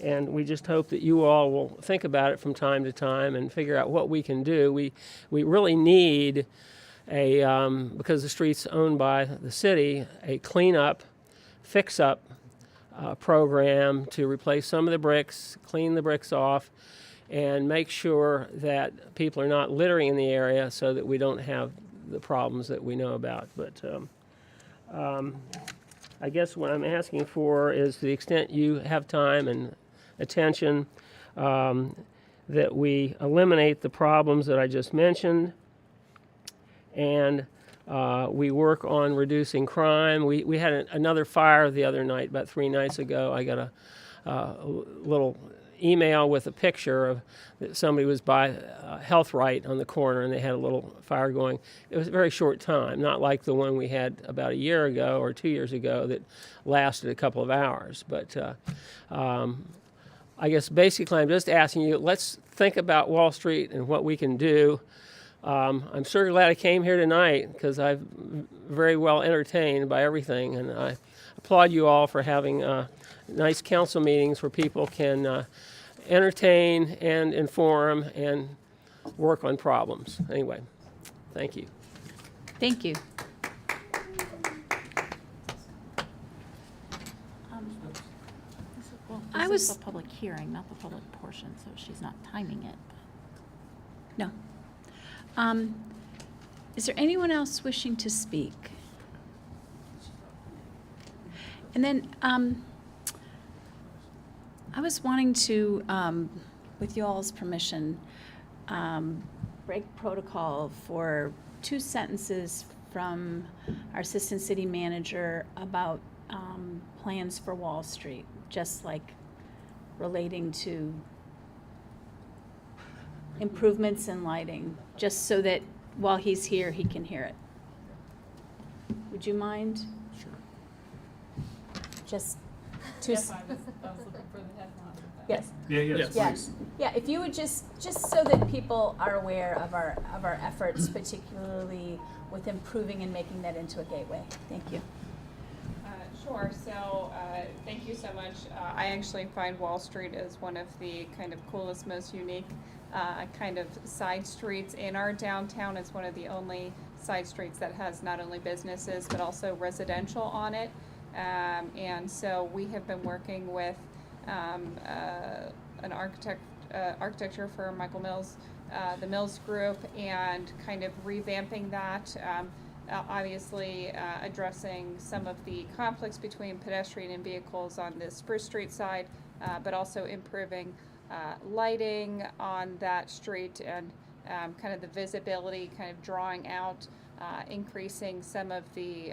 And we just hope that you all will think about it from time to time and figure out what we can do. We really need because the street's owned by the city, a cleanup, fix-up program to replace some of the bricks, clean the bricks off, and make sure that people are not littering in the area so that we don't have the problems that we know about. But I guess what I'm asking for is, to the extent you have time and attention, that we eliminate the problems that I just mentioned, and we work on reducing crime. We had another fire the other night, about 3 nights ago. I got a little email with a picture of that somebody was by Health Right on the corner, and they had a little fire going. It was a very short time, not like the one we had about a year ago or 2 years ago that lasted a couple of hours. But I guess basically I'm just asking you, let's think about Wall Street and what we can do. I'm sure glad I came here tonight because I'm very well entertained by everything, and I applaud you all for having nice council meetings where people can entertain and inform and work on problems. Anyway, thank you. Thank you. I This is was- the public hearing, not the public portion, so she's not timing it. No. Is there anyone else wishing to speak? And then I was wanting to, with you all's permission, break protocol for 2 sentences from our assistant city manager about plans for Wall Street, just like relating to improvements in lighting, just so that while he's here, he can hear it. Would you mind? Sure. Just to. Yes, I was looking for the headline. Yes. Yeah, yes, Yes. please. Yeah, if you would just so that people are aware of our efforts, particularly with improving and making that into a gateway. Thank you. Sure, so thank you so much. I actually find Wall Street as one of the kind of coolest, most unique kind of side streets in our downtown. It's one of the only side streets that has not only businesses but also residential on it. And so we have been working with an architecture firm, Michael Mills, the Mills Group, and kind of revamping that. Obviously addressing some of the conflicts between pedestrian and vehicles on the Spruce Street side, but also improving lighting on that street and kind of the visibility, kind of drawing out, increasing some of the,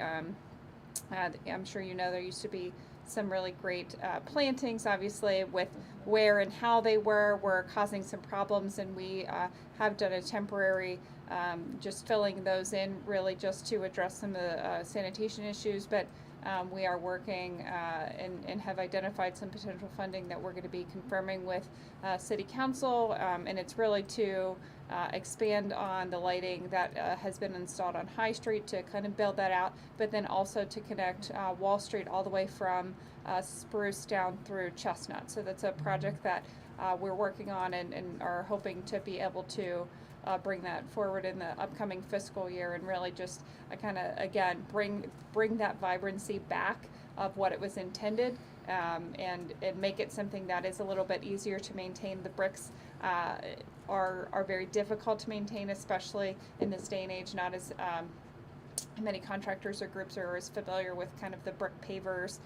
I'm sure you know there used to be some really great plantings, obviously, with where and how they were causing some problems, and we have done a temporary just filling those in, really just to address some of the sanitation issues, but we are working and have identified some potential funding that we're going to be confirming with City Council, and it's really to expand on the lighting that has been installed on High Street, to kind of build that out, but then also to connect Wall Street all the way from Spruce down through Chestnut. So that's a project that we're working on and are hoping to be able to bring that forward in the upcoming fiscal year, and really just kind of, again, bring that vibrancy back of what it was intended, and make it something that is a little bit easier to maintain. The bricks are very difficult to maintain, especially in this day and age. Not as many contractors or groups are as familiar with kind of the brick pavers,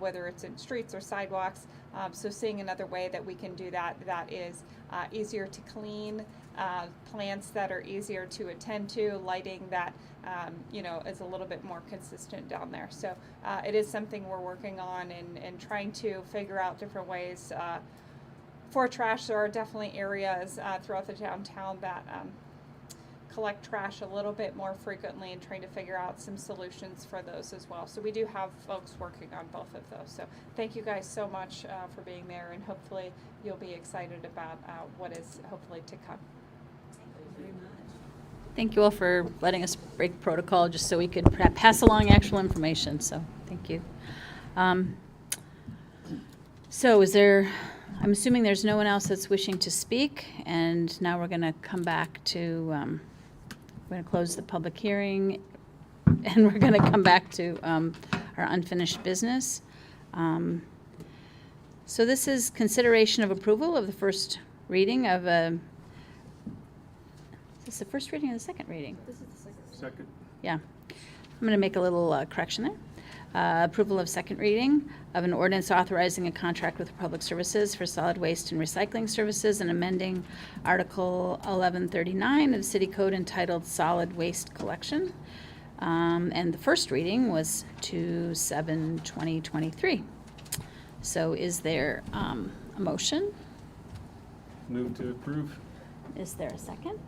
whether it's in streets or sidewalks. So seeing another way that we can do that is easier to clean, plants that are easier to attend to, lighting that is a little bit more consistent down there. So it is something we're working on and trying to figure out different ways for trash. There are definitely areas throughout the downtown that collect trash a little bit more frequently, and trying to figure out some solutions for those as well. So we do have folks working on both of those. So thank you guys so much for being there, and hopefully you'll be excited about what is hopefully to come. Thank you all for letting us break protocol just so we could pass along actual information, so thank you. So I'm assuming there's no one else that's wishing to speak, and now we're going to come back to We're going to close the public hearing, and we're going to come back to our unfinished business. So this is consideration of approval of the first reading of a, is this the first reading or the second reading? Second. Yeah. I'm going to make a little correction there. Approval of second reading of an ordinance authorizing a contract with Public Services for solid waste and recycling services and amending Article 1139 of the City Code entitled Solid Waste Collection. And the first reading was 2/7/2023. So is there a motion? Move to approve. Is there a second?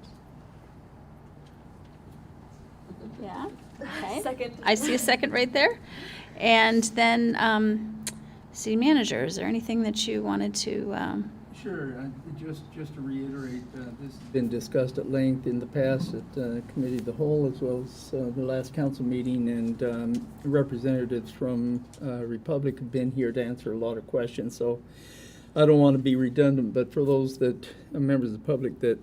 Yeah, okay. Second. I see a second right there. And then, city manager, is there anything that you wanted to, Sure, just to reiterate, this has been discussed at length in the past at Committee of the Whole as well as the last council meeting, and representatives from Republic have been here to answer a lot of questions, so I don't want to be redundant, but for those that are members of the public that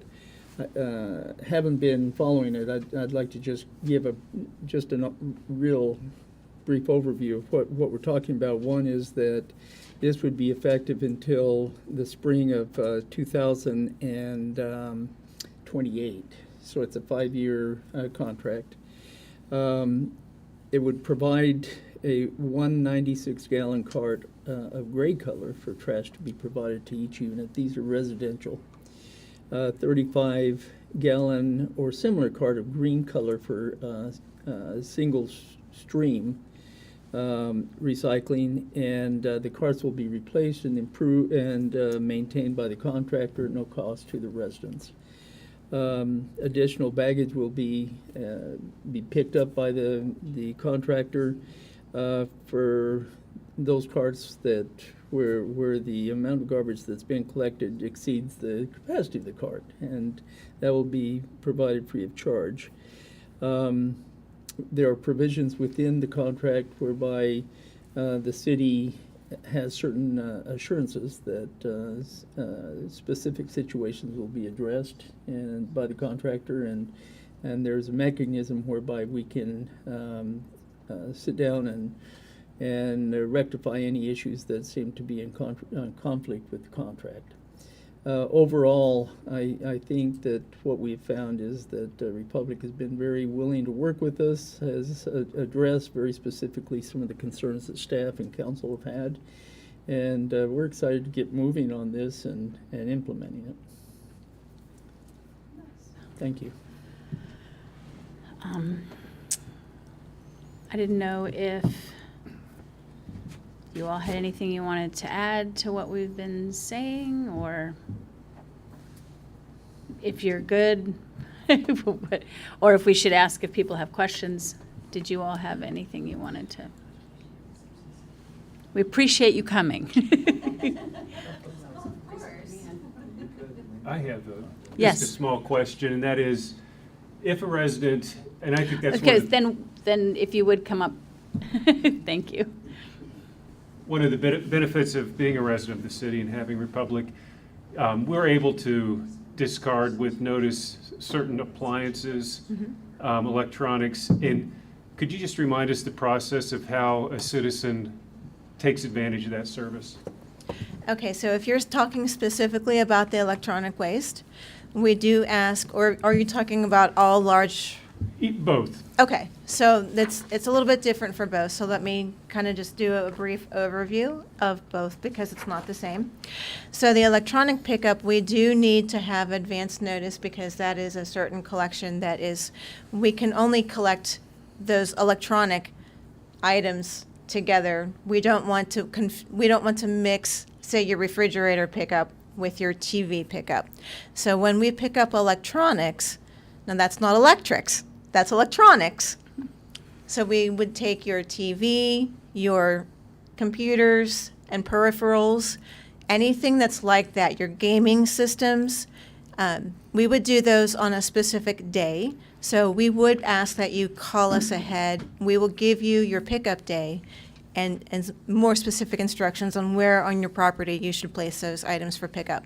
haven't been following it, I'd like to just give a real brief overview of what we're talking about. One is that this would be effective until the spring of 2028. So it's a 5-year contract. It would provide a 196-gallon cart of gray color for trash to be provided to each unit. These are residential. 35-gallon or similar cart of green color for single stream recycling, and the carts will be replaced and improved and maintained by the contractor at no cost to the residents. Additional baggage will be picked up by the contractor for those carts that where the amount of garbage that's been collected exceeds the capacity of the cart, and that will be provided free of charge. There are provisions within the contract whereby the city has certain assurances that specific situations will be addressed and by the contractor, and there's a mechanism whereby we can sit down and rectify any issues that seem to be in conflict with the contract. Overall, I think that what we've found is that Republic has been very willing to work with us, has addressed very specifically some of the concerns that staff and council have had, and we're excited to get moving on this and implementing it. Thank you. I didn't know if you all had anything you wanted to add to what we've been saying, or if you're good, or if we should ask if people have questions. Did you all have anything you wanted to? We appreciate you coming. I have Yes. just a small question, and that is, if a resident, and I think that's Okay, then if you would come up. Thank you. one of the benefits of being a resident of the city and having Republic, we're able to discard with notice certain appliances, electronics. And could you just remind us the process of how a citizen takes advantage of that service? Okay, so if you're talking specifically about the electronic waste, we do ask, or are you talking about all large? Both. Okay, so it's a little bit different for both, so let me kind of just do a brief overview of both because it's not the same. So the electronic pickup, we do need to have advance notice because that is a certain collection that is, we can only collect those electronic items together. We don't want to mix, say, your refrigerator pickup with your TV pickup. So when we pick up electronics, now that's not electrics, that's electronics. So we would take your TV, your computers and peripherals, anything that's like that, your gaming systems, we would do those on a specific day. So we would ask that you call us ahead. We will give you your pickup day and more specific instructions on where on your property you should place those items for pickup.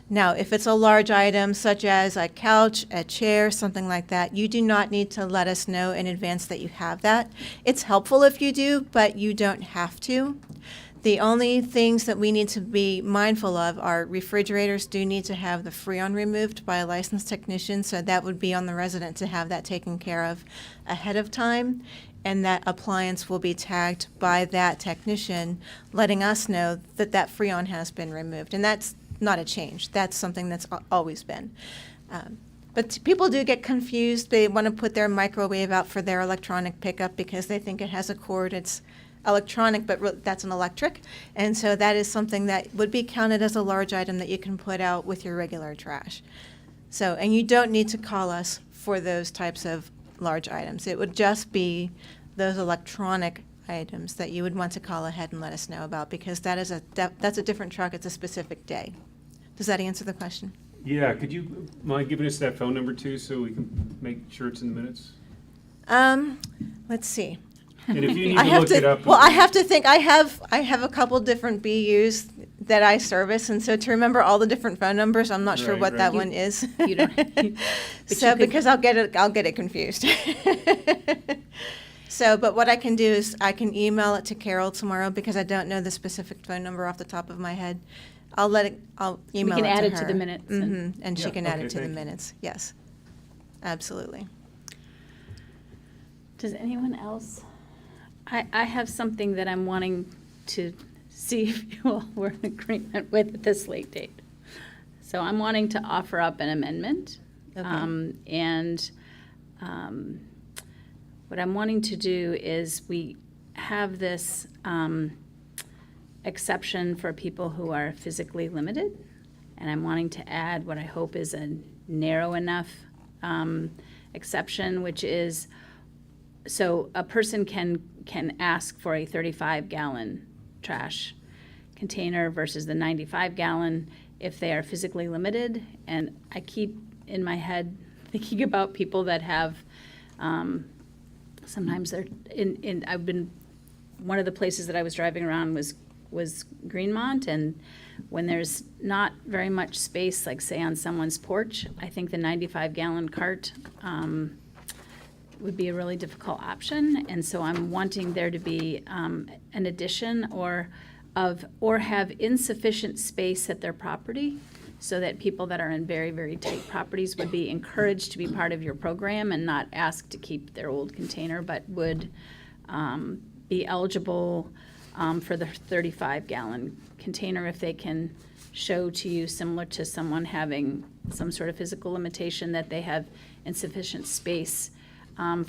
Now, if it's a large item such as a couch, a chair, something like that, you do not need to let us know in advance that you have that. It's helpful if you do, but you don't have to. The only things that we need to be mindful of are refrigerators do need to have the Freon removed by a licensed technician, so that would be on the resident to have that taken care of ahead of time. And that appliance will be tagged by that technician, letting us know that that Freon has been removed. And that's not a change. That's something that's always been. But people do get confused. They want to put their microwave out for their electronic pickup because they think it has a cord. It's electronic, but that's an electric. And so that is something that would be counted as a large item that you can put out with your regular trash. So, and you don't need to call us for those types of large items. It would just be those electronic items that you would want to call ahead and let us know about, because that's a different truck. It's a specific day. Does that answer the question? Yeah, could you mind giving us that phone number too, so we can make sure it's in the minutes? Let's see. And if you need to look it up. Well, I have to think. I have a couple different BUs that I service, and so to remember all the different phone numbers, I'm not sure what that one is. You don't. So because I'll get it confused. So, but what I can do is I can email it to Carol tomorrow because I don't know the specific phone number off the top of my head. I'll email it to her. We can add it to the minutes. And she Yeah, can add okay, it to the thank you. minutes. Yes, absolutely. Does anyone else? I have something that I'm wanting to see if you all were in agreement with at this late date. So I'm wanting to offer up an amendment. Okay. What I'm wanting to do is we have this exception for people who are physically limited. And I'm wanting to add what I hope is a narrow enough exception, which is, so a person can ask for a 35-gallon trash container versus the 95-gallon if they are physically limited. And I keep in my head thinking about people that have, sometimes they're one of the places that I was driving around was Greenmont, and when there's not very much space, like say on someone's porch, I think the 95-gallon cart would be a really difficult option. And so I'm wanting there to be an addition or have insufficient space at their property, so that people that are in very, very tight properties would be encouraged to be part of your program and not asked to keep their old container, but would be eligible for the 35-gallon container if they can show to you, similar to someone having some sort of physical limitation, that they have insufficient space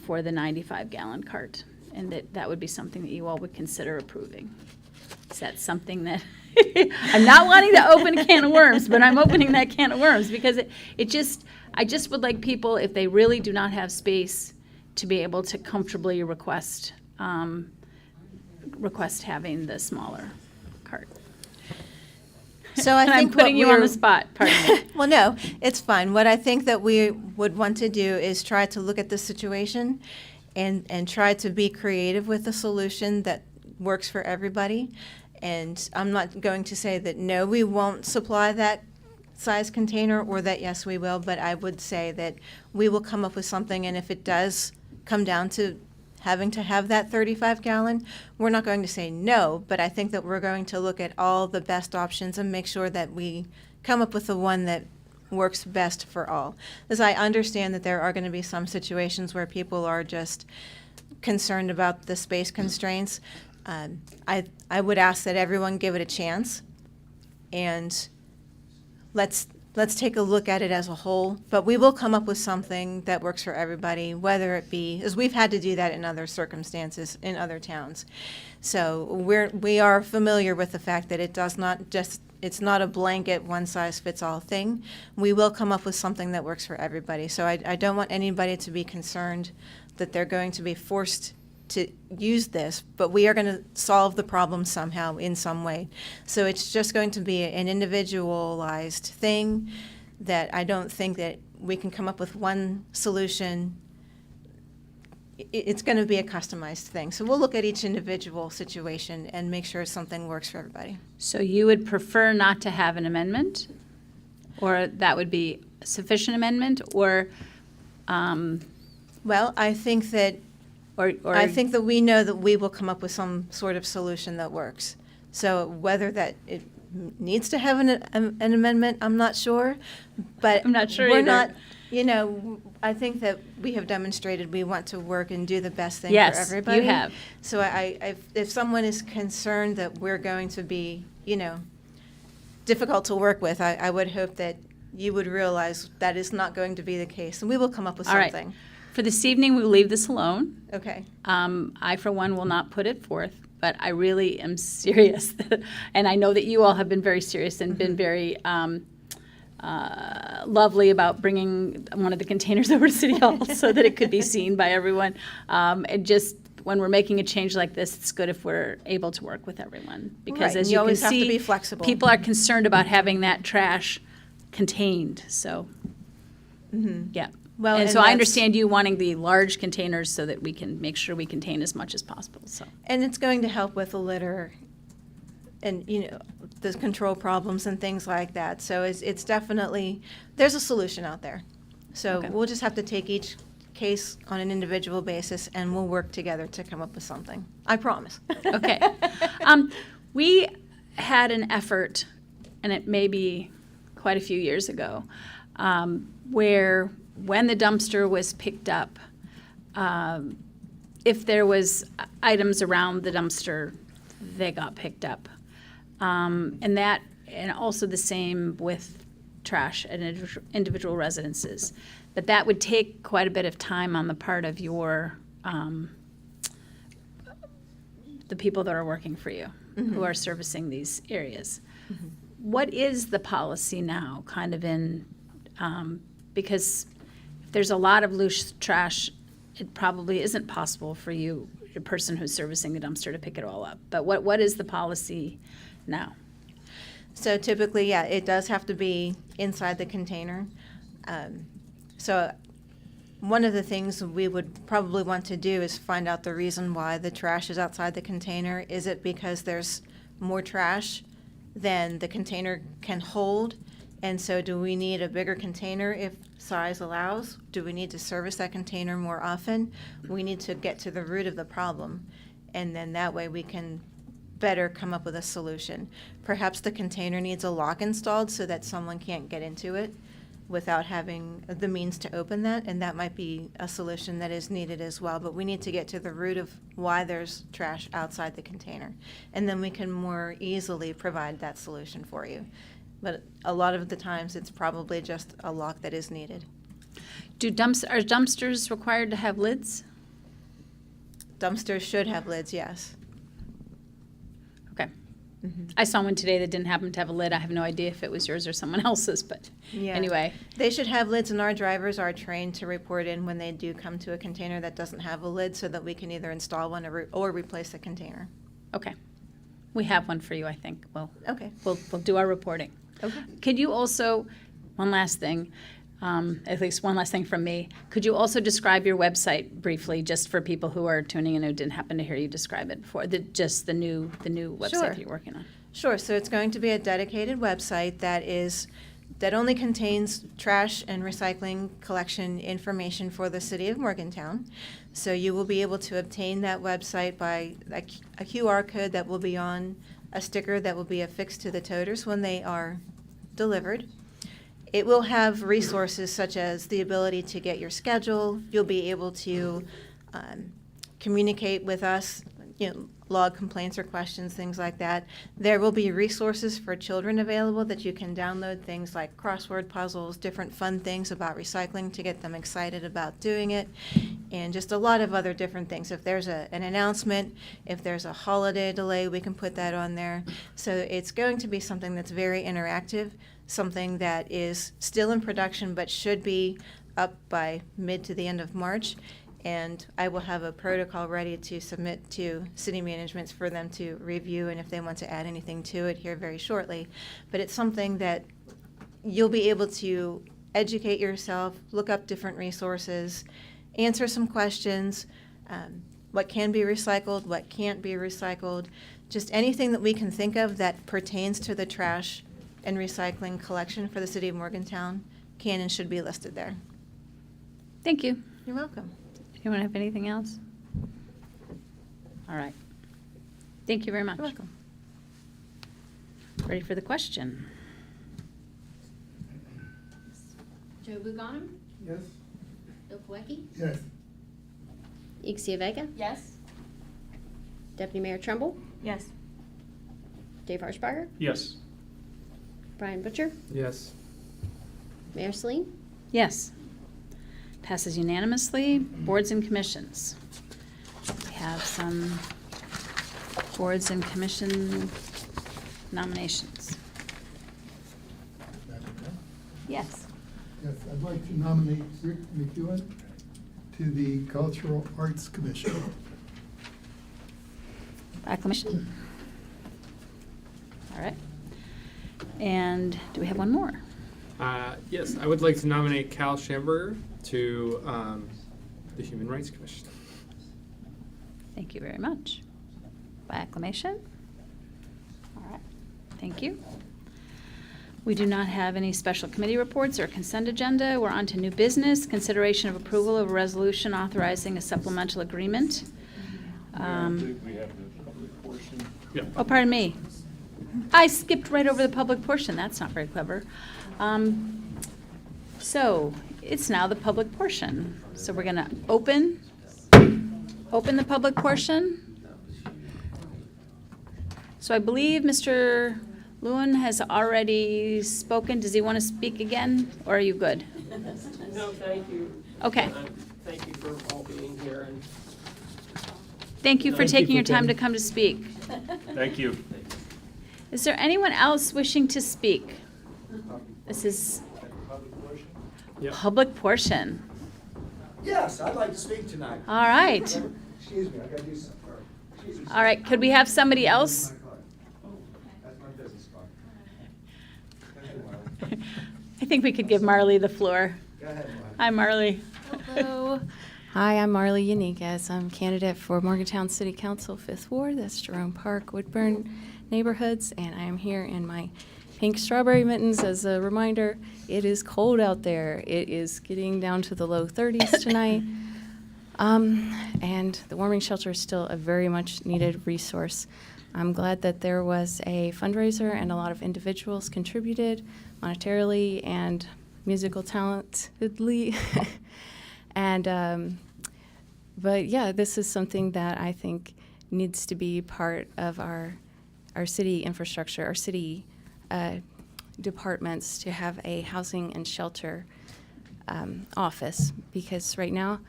for the 95-gallon cart, and that would be something that you all would consider approving. Is that something that, I'm not wanting to open a can of worms, but I'm opening that can of worms because I just would like people, if they really do not have space, to be able to comfortably request having the smaller cart. So I And think I'm putting you on the we're- spot, pardon me. Well, no, it's fine. What I think that we would want to do is try to look at the situation and try to be creative with a solution that works for everybody. And I'm not going to say that, no, we won't supply that size container, or that, yes, we will, but I would say that we will come up with something, and if it does come down to having to have that 35-gallon, we're not going to say no, but I think that we're going to look at all the best options and make sure that we come up with the one that works best for all. As I understand that there are going to be some situations where people are just concerned about the space constraints. I would ask that everyone give it a chance, and let's take a look at it as a whole. But we will come up with something that works for everybody, whether it be, as we've had to do that in other circumstances in other towns. So we are familiar with the fact that it's not a blanket one-size-fits-all thing. We will come up with something that works for everybody. So I don't want anybody to be concerned that they're going to be forced to use this, but we are going to solve the problem somehow in some way. So it's just going to be an individualized thing that I don't think that we can come up with one solution. It's going to be a customized thing. So we'll look at each individual situation and make sure something works for everybody. So you would prefer not to have an amendment? Or that would be sufficient amendment, or, Well, I think that or I think that we know that we will come up with some sort of solution that works. So whether that it needs to have an amendment, I'm not sure. But I'm not sure we're either. not, you know, I think that we have demonstrated we want to work and do the best thing Yes, for you everybody. have. So if someone is concerned that we're going to be, you know, difficult to work with, I would hope that you would realize that is not going to be the case, and we will come up with All right. something. For this evening, we will leave this alone. Okay. I, for one, will not put it forth, but I really am serious. And I know that you all have been very serious and been very lovely about bringing one of the containers over to City Hall so that it could be seen by everyone. And just when we're making a change like this, it's good if we're able to work with everyone. Because Right, as and you you can always have to see, be flexible. people are concerned about having that trash contained, so, yeah. Well, And and so I that's- understand you wanting the large containers so that we can make sure we contain as much as possible, so. And it's going to help with the litter and, you know, the control problems and things like that. So it's definitely, there's a solution out there. So Okay. we'll just have to take each case on an individual basis, and we'll work together to come up with something. I promise. Okay. We had an effort, and it may be quite a few years ago, where when the dumpster was picked up, if there was items around the dumpster, they got picked up. And also the same with trash at individual residences. But that would take quite a bit of time on the part of your, the people that are working for you, who are servicing these areas. What is the policy now, kind of in, because if there's a lot of loose trash, it probably isn't possible for you, the person who's servicing the dumpster, to pick it all up. But what is the policy now? So typically, yeah, it does have to be inside the container. So one of the things we would probably want to do is find out the reason why the trash is outside the container. Is it because there's more trash than the container can hold? And so do we need a bigger container if size allows? Do we need to service that container more often? We need to get to the root of the problem. And then that way we can better come up with a solution. Perhaps the container needs a lock installed so that someone can't get into it without having the means to open that, and that might be a solution that is needed as well. But we need to get to the root of why there's trash outside the container, and then we can more easily provide that solution for you. But a lot of the times, it's probably just a lock that is needed. Are dumpsters required to have lids? Dumpsters should have lids, yes. Okay. I saw one today that didn't happen to have a lid. I have no idea if it was yours or someone else's, but Yeah. anyway. They should have lids, and our drivers are trained to report in when they do come to a container that doesn't have a lid, so that we can either install one or replace the container. Okay. We have one for you, I think. Well, Okay. we'll do our reporting. Okay. Could you also, one last thing, at least one last thing from me, could you also describe your website briefly, just for people who are tuning in who didn't happen to hear you describe it before, just the new website Sure. that you're working on? Sure, so it's going to be a dedicated website that only contains trash and recycling collection information for the city of Morgantown. So you will be able to obtain that website by a QR code that will be on a sticker that will be affixed to the toters when they are delivered. It will have resources such as the ability to get your schedule. You'll be able to communicate with us, log complaints or questions, things like that. There will be resources for children available that you can download, things like crossword puzzles, different fun things about recycling to get them excited about doing it, and just a lot of other different things. If there's an announcement, if there's a holiday delay, we can put that on there. So it's going to be something that's very interactive, something that is still in production but should be up by mid to the end of March. And I will have a protocol ready to submit to city managements for them to review, and if they want to add anything to it here very shortly. But it's something that you'll be able to educate yourself, look up different resources, answer some questions, what can be recycled, what can't be recycled, just anything that we can think of that pertains to the trash and recycling collection for the city of Morgantown can and should be listed there. Thank you. You're welcome. Anyone have anything else? All right. Thank you very much. You're welcome. Ready for the question? Joe Buganum, Yes. Bill Kowecki, Yes. Ixia Vega, Yes? Deputy Mayor Trumbull, Yes. Dave Harshbarger, Yes. Brian Butcher, Yes. Mayor Celine. Yes. Passes unanimously. Boards and commissions. We have some boards and commission nominations. Yes. Yes, I'd like to nominate Rick McEwen to the Cultural Arts Commission. Acclamation. All right. And do we have one more? Yes, I would like to nominate Cal Schamberger to the Human Rights Commission. Thank you very much. By acclamation. All right. Thank you. We do not have any special committee reports or consent agenda. We're on to new business, consideration of approval of a resolution authorizing a supplemental agreement. We have the public portion. Yeah. Oh, pardon me. I skipped right over the public portion. That's not very clever. So it's now the public portion. So we're gonna open the public portion. So I believe Mr. Lewin has already spoken. Does he want to speak again, or are you good? No, thank you. Okay. Thank you for all being here. And Thank you for Thank you taking for your time to coming. come to speak. Thank you. Is there anyone else wishing to speak? This is Yep. public portion. Yes, I'd like to speak tonight. All right. Excuse me, I gotta do something. Excuse me. All right, could we have somebody else? That's my business card. I think we could give Marley the floor. Go ahead, Hi, Marley. Hello. Hi, I'm Marley Yaniguez. I'm candidate for Morgantown City Council, 5th Ward. That's Jerome Park, Woodburn neighborhoods. And I am here in my pink strawberry mittens. As a reminder, it is cold out there. It is getting down to the low 30s tonight. And the warming shelter is still a very much needed resource. I'm glad that there was a fundraiser and a lot of individuals contributed monetarily and musical talentedly. And, but yeah, this is something that I think needs to be part of our city infrastructure, our city departments, to have a housing and shelter office, because right now,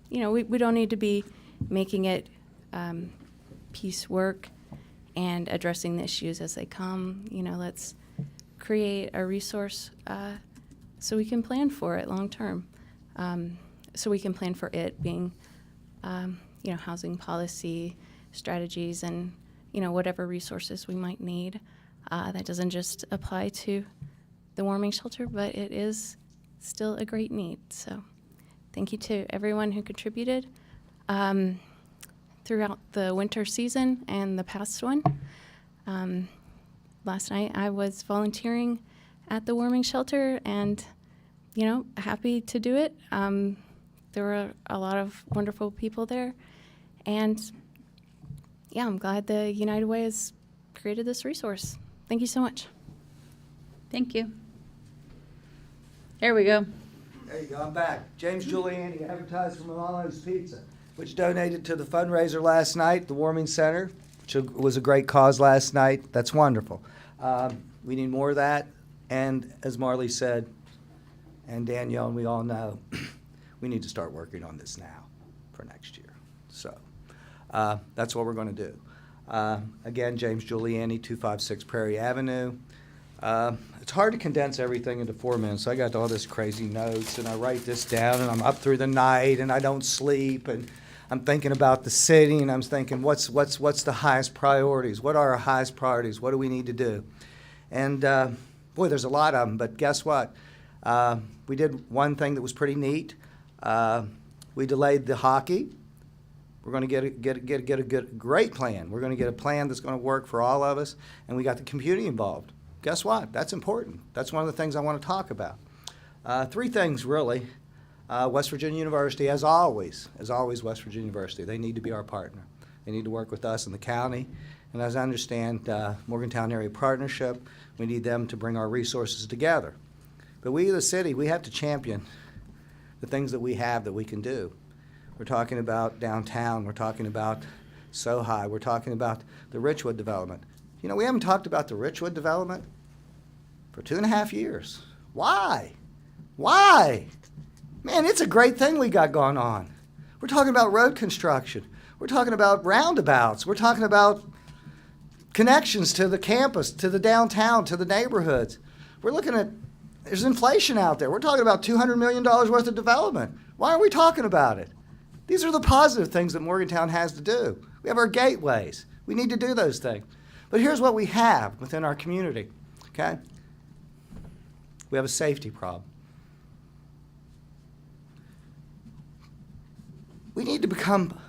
you know, we don't need to be making it piecework and addressing the issues as they come. You know, let's create a resource so we can plan for it long term. So we can plan for it being, you know, housing policy strategies and, you know, whatever resources we might need. That doesn't just apply to the warming shelter, but it is still a great need. So thank you to everyone who contributed throughout the winter season and the past one. Last night I was volunteering at the warming shelter and, you know, happy to do it. There were a lot of wonderful people there. And yeah, I'm glad the United Way has created this resource. Thank you so much. Thank you. There we go. There you go, I'm back. James Giuliani, advertiser from Milano's Pizza, which donated to the fundraiser last night, the Warming Center, which was a great cause last night. That's wonderful. We need more of that. And as Marley said, and Danielle and we all know, we need to start working on this now for next year. So that's what we're going to do. Again, James Giuliani, 256 Prairie Avenue. It's hard to condense everything into 4 minutes. I got all this crazy notes, and I write this down, and I'm up through the night, and I don't sleep, and I'm thinking about the city, and I'm thinking, what's the highest priorities? What are our highest priorities? What do we need to do? And boy, there's a lot of them. But guess what? We did one thing that was pretty neat. We delayed the hockey. We're going to get a great plan. We're going to get a plan that's going to work for all of us, and we got the community involved. guess what? That's important. That's one of the things I want to talk about. Three things, really. West Virginia University, as always, West Virginia University, they need to be our partner. They need to work with us in the county. And as I understand, Morgantown Area Partnership, we need them to bring our resources together. But we, the city, we have to champion the things that we have that we can do. We're talking about downtown. We're talking about SoHi. We're talking about the Richwood development. You know, we haven't talked about the Richwood development for 2.5 years. Why? Why? Man, it's a great thing we got going on. We're talking about road construction. We're talking about roundabouts. We're talking about connections to the campus, to the downtown, to the neighborhoods. We're looking at, there's inflation out there. We're talking about $200 million worth of development. Why aren't we talking about it? These are the positive things that Morgantown has to do. We have our gateways. We need to do those things. But here's what we have within our community, okay? We have a safety problem. We need to become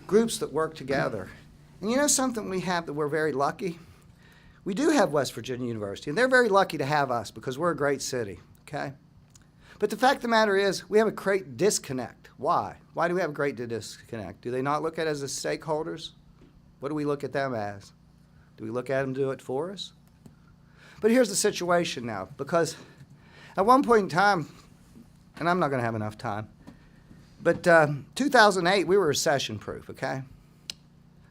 groups that work together. And you know something we have that we're very lucky? We do have West Virginia University, and they're very lucky to have us because we're a great city, okay? But the fact of the matter is, we have a great disconnect. Why? Why do we have a great disconnect? Do they not look at us as stakeholders? What do we look at them as? Do we look at them do it for us? But here's the situation now, because at one point in time, and I'm not going to have enough time, but 2008, we were recession-proof, okay?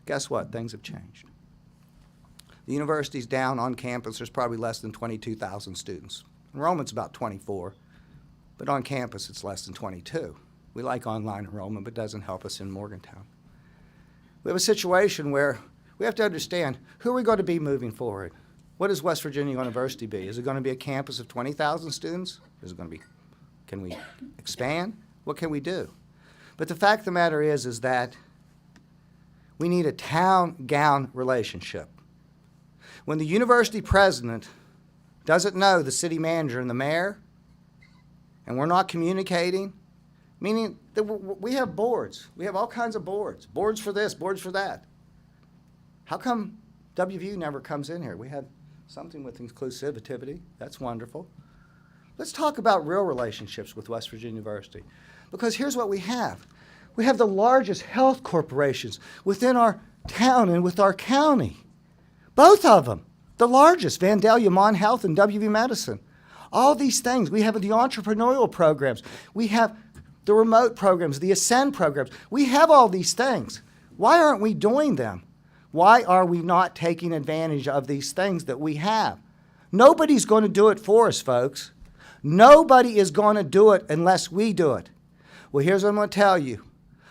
Guess what? Things have changed. The university's down on campus. There's probably less than 22,000 students. Enrollment's about 24, but on campus it's less than 22. We like online enrollment, but it doesn't help us in Morgantown. We have a situation where we have to understand, who are we going to be moving forward? What is West Virginia University be? Is it going to be a campus of 20,000 students? Is it going to be, can we expand? What can we do? But the fact of the matter is that we need a town-gown relationship. When the university president doesn't know the city manager and the mayor, and we're not communicating, meaning that we have boards. We have all kinds of boards. Boards for this, boards for that. How come WVU never comes in here? We had something with inclusivity. That's wonderful. Let's talk about real relationships with West Virginia University. Because here's what we have. We have the largest health corporations within our town and with our county. Both of them, the largest, Vandalia, Mon Health, and WV Medicine. All these things. We have the entrepreneurial programs. We have the remote programs, the Ascend programs. We have all these things. Why aren't we doing them? Why are we not taking advantage of these things that we have? Nobody's going to do it for us, folks. Nobody is going to do it unless we do it. Well, here's what I'm going to tell you.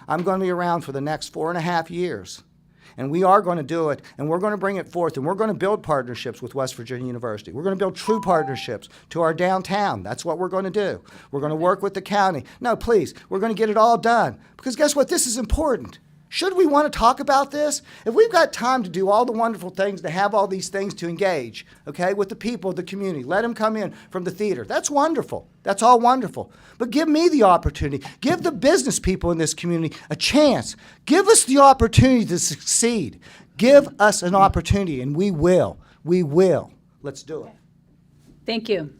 I'm going to be around for the next 4.5 years. And we are going to do it, and we're going to bring it forth, and we're going to build partnerships with West Virginia University. We're going to build true partnerships to our downtown. That's what we're going to do. We're going to work with the county. No, please, we're going to get it all done. Because guess what? This is important. Should we want to talk about this? If we've got time to do all the wonderful things, to have all these things to engage, okay, with the people of the community, let them come in from the theater. That's wonderful. That's all wonderful. But give me the opportunity. Give the business people in this community a chance. Give us the opportunity to succeed. Give us an opportunity, and we will. We will. Let's do it. Thank you.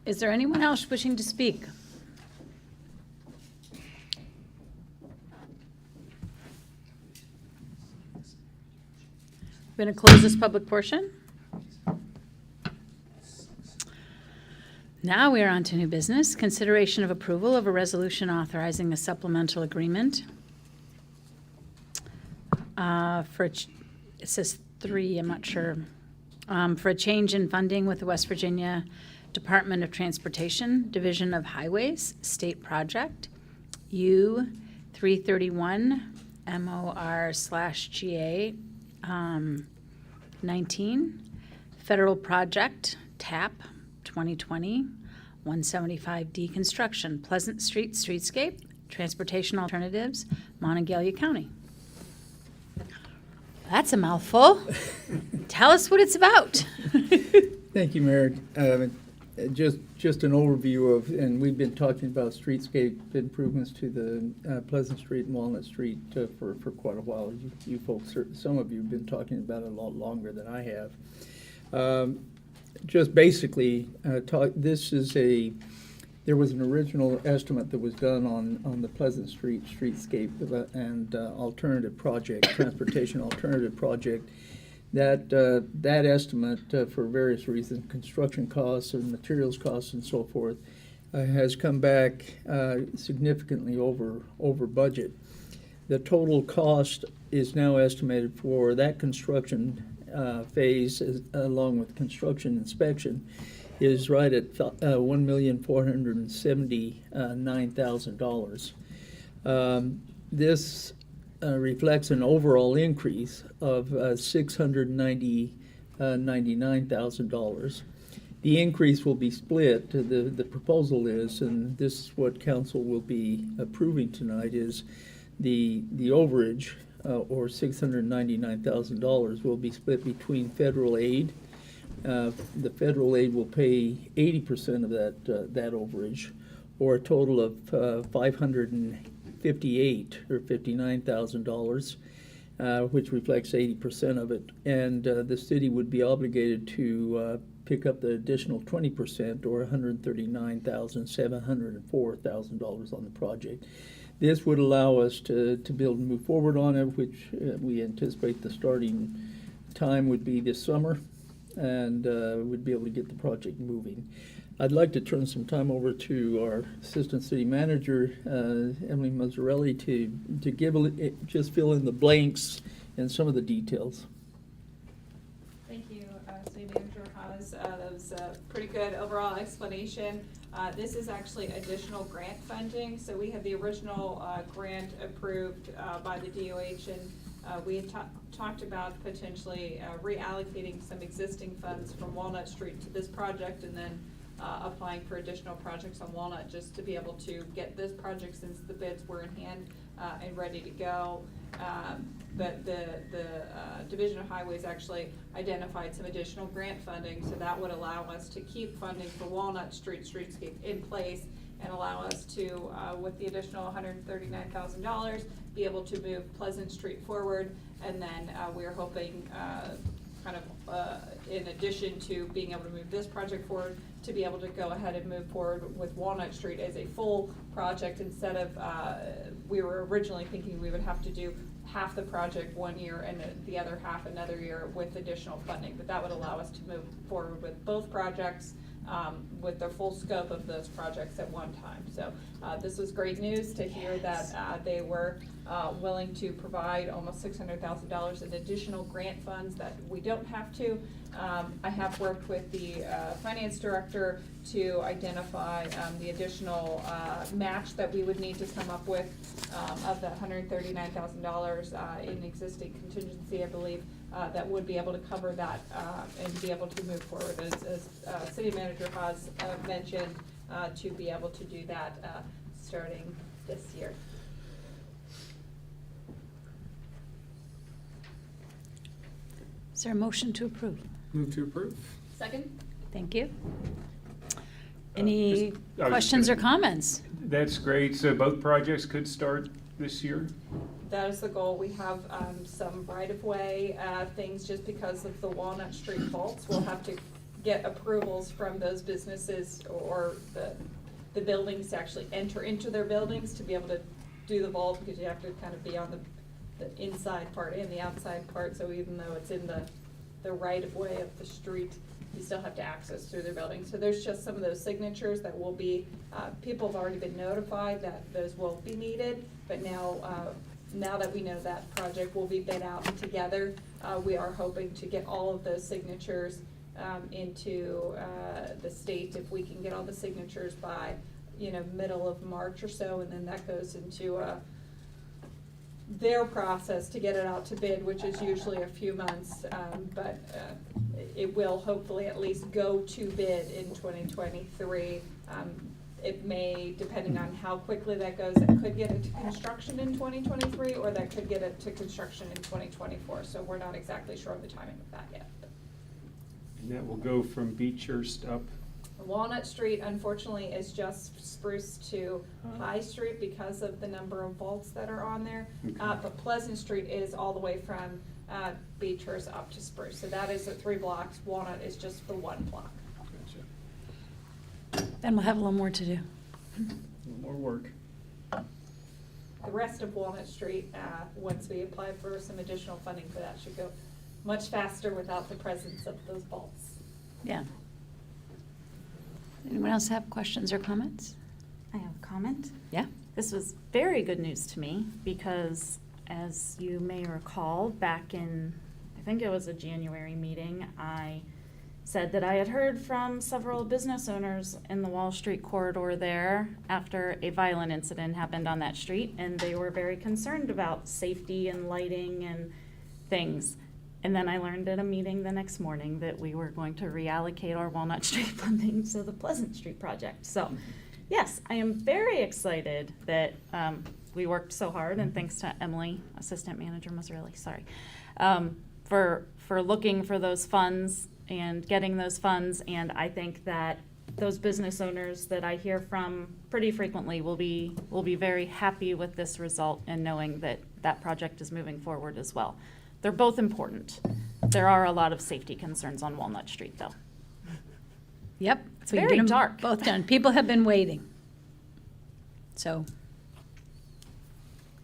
Is there anyone else wishing to speak? We're going to close this public portion. Now we are on to new business. Consideration of approval of a resolution authorizing a supplemental agreement it says 3, I'm not sure, for a change in funding with the West Virginia Department of Transportation, Division of Highways, State Project, U331 MOR/GA 19, Federal Project, TAP 2020, 175D Construction, Pleasant Street Streetscape, Transportation Alternatives, Monongalia County. That's a mouthful. Tell us what it's about. Thank you, Mayor. just an overview of, and we've been talking about streetscape improvements to the Pleasant Street and Walnut Street for quite a while. You folks, some of you have been talking about it a lot longer than I have. Just basically, there was an original estimate that was done on the Pleasant Street streetscape and alternative project, transportation alternative project. That estimate, for various reasons, construction costs and materials costs and so forth, has come back significantly over budget. The total cost is now estimated for that construction phase, along with construction inspection, is right at $1,479,000. This reflects an overall increase of $699,000. The increase will be split. The proposal is, and this is what council will be approving tonight, is the overage, or $699,000, will be split between federal aid. The federal aid will pay 80% of that overage, or a total of $559,000, which reflects 80% of it. And the city would be obligated to pick up the additional 20%, or $139,704,000 on the project. This would allow us to build and move forward on it, which we anticipate the starting time would be this summer, and we'd be able to get the project moving. I'd like to turn some time over to our Assistant City Manager, Emily Mazzarelli, to just fill in the blanks and some of the details. Thank you, City Manager Haas. That was a pretty good overall explanation. This is actually additional grant funding. So we have the original grant approved by the DOH, and we had talked about potentially reallocating some existing funds from Walnut Street to this project, and then applying for additional projects on Walnut, just to be able to get this project, since the bids were in hand and ready to go. But the Division of Highways actually identified some additional grant funding, so that would allow us to keep funding for Walnut Street streetscape in place, and allow us to, with the additional $139,000, be able to move Pleasant Street forward. And then we're hoping, in addition to being able to move this project forward, to be able to go ahead and move forward with Walnut Street as a full project, instead of, we were originally thinking we would have to do half the project 1 year and the other half another year with additional funding. But that would allow us to move forward with both projects, with the full scope of those projects at one time. So this was great news to hear that they were willing to provide almost $600,000 in additional grant funds that we don't have to. I have worked with the finance director to identify the additional match that we would need to come up with of the $139,000 in existing contingency, I believe. That would be able to cover that and be able to move forward, as City Manager Haas mentioned, to be able to do that starting this year. Is there a motion to approve? Move to approve. Second? Thank you. Any questions or comments? That's great. So both projects could start this year? That is the goal. We have some right-of-way things, just because of the Walnut Street vaults. We'll have to get approvals from those businesses or the buildings to actually enter into their buildings to be able to do the vault, because you have to kind of be on the inside part and the outside part. So even though it's in the right-of-way of the street, you still have to access through their building. So there's just some of those signatures that will be, people have already been notified that those will be needed, but now that we know that project will be bid out together, we are hoping to get all of those signatures into the state. If we can get all the signatures by, middle of March or so, and then that goes into their process to get it out to bid, which is usually a few months, but it will hopefully at least go to bid in 2023. It may, depending on how quickly that goes, it could get into construction in 2023, or that could get it to construction in 2024. So we're not exactly sure of the timing of that yet. And that will go from Beechhurst up Walnut Street, unfortunately, is just Spruce to High Street because of the number of vaults that are on there. But Pleasant Street is all the way from Beechhurst up to Spruce. So that is the 3 blocks. Walnut is just the 1 block. Then we'll have a little more to do. A little more work. The rest of Walnut Street, once we apply for some additional funding for that, should go much faster without the presence of those vaults. Yeah. Anyone else have questions or comments? I have a comment. Yeah. This was very good news to me because, as you may recall, back in, I think it was a January meeting, I said that I had heard from several business owners in the Wall Street corridor there after a violent incident happened on that street, and they were very concerned about safety and lighting and things. And then I learned at a meeting the next morning that we were going to reallocate our Walnut Street funding to the Pleasant Street project. So, yes, I am very excited that we worked so hard, and thanks to Emily, Assistant Manager Mazzarelli, sorry, for looking for those funds and getting those funds. And I think that those business owners that I hear from pretty frequently will be very happy with this result and knowing that that project is moving forward as well. They're both important. There are a lot of safety concerns on Walnut Street, though. Yep. It's we very did 'em dark. Both done. People have been waiting. So,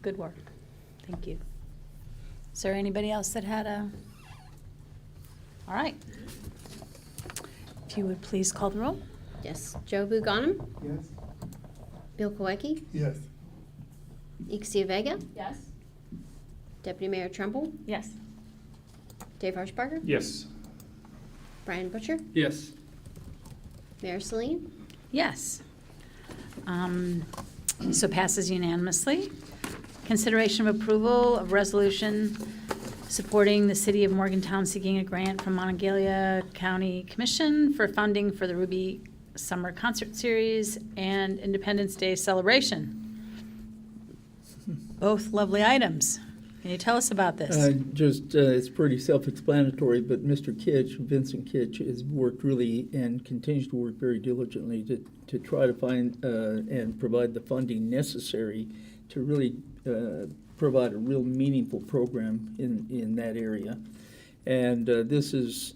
good work. Thank you. Is there anybody else that had a? All right. If you would please call the roll. Yes. Joe Buganim? Yes. Bill Kowacki? Yes. Ixia Vega? Yes. Deputy Mayor Trumbull? Yes. Dave Harshbarger? Yes. Brian Butcher? Yes. Mayor Celine? Yes. So passes unanimously. Consideration of approval of resolution supporting the city of Morgantown seeking a grant from Monongalia County Commission for funding for the Ruby Summer Concert Series and Independence Day celebration. Both lovely items. Can you tell us about this? It's pretty self-explanatory, but Mr. Kitch, Vincent Kitch, has worked really and continues to work very diligently to try to find and provide the funding necessary to really provide a real meaningful program in that area. And this is,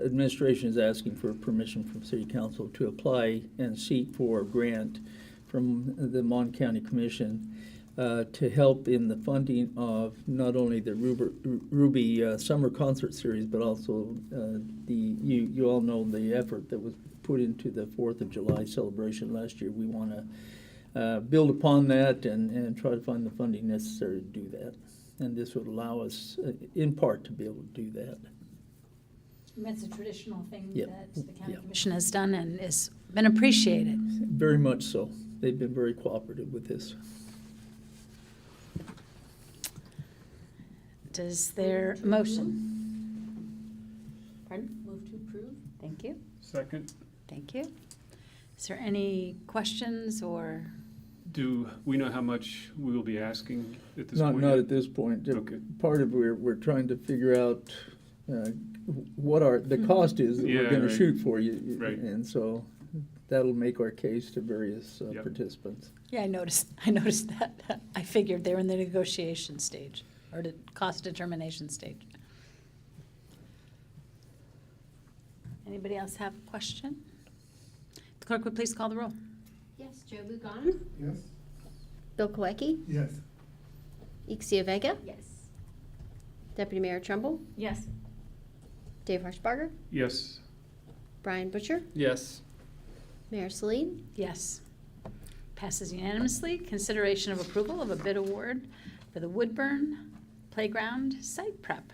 administration is asking for permission from City Council to apply and seek for a grant from the Mon County Commission to help in the funding of not only the Ruby Summer Concert Series, but also you all know the effort that was put into the 4th of July celebration last year. We want to build upon that and try to find the funding necessary to do that. And this would allow us, in part, to be able to do that. And that's a traditional thing Yep. that the county commission has done and has been appreciated. Very much so. They've been very cooperative with this. Does there a motion? Pardon? Move to approve. Thank you. Second. Thank you. Is there any questions or? Do we know how much we will be asking at this Not point? not at this point. Okay. Part of we're trying to figure out what the cost is that we're Yeah, going right. to shoot for you, Right. and so that'll make our case to various Yep. participants. Yeah, I noticed that. I figured they're in the negotiation stage or the cost determination stage. Anybody else have a question? The clerk would please call the roll. Yes. Joe Buganim? Yes. Bill Kowacki? Yes. Ixia Vega? Yes. Deputy Mayor Trumbull? Yes. Dave Harshbarger? Yes. Brian Butcher? Yes. Mayor Celine? Yes. Passes unanimously. Consideration of approval of a bid award for the Woodburn Playground site prep.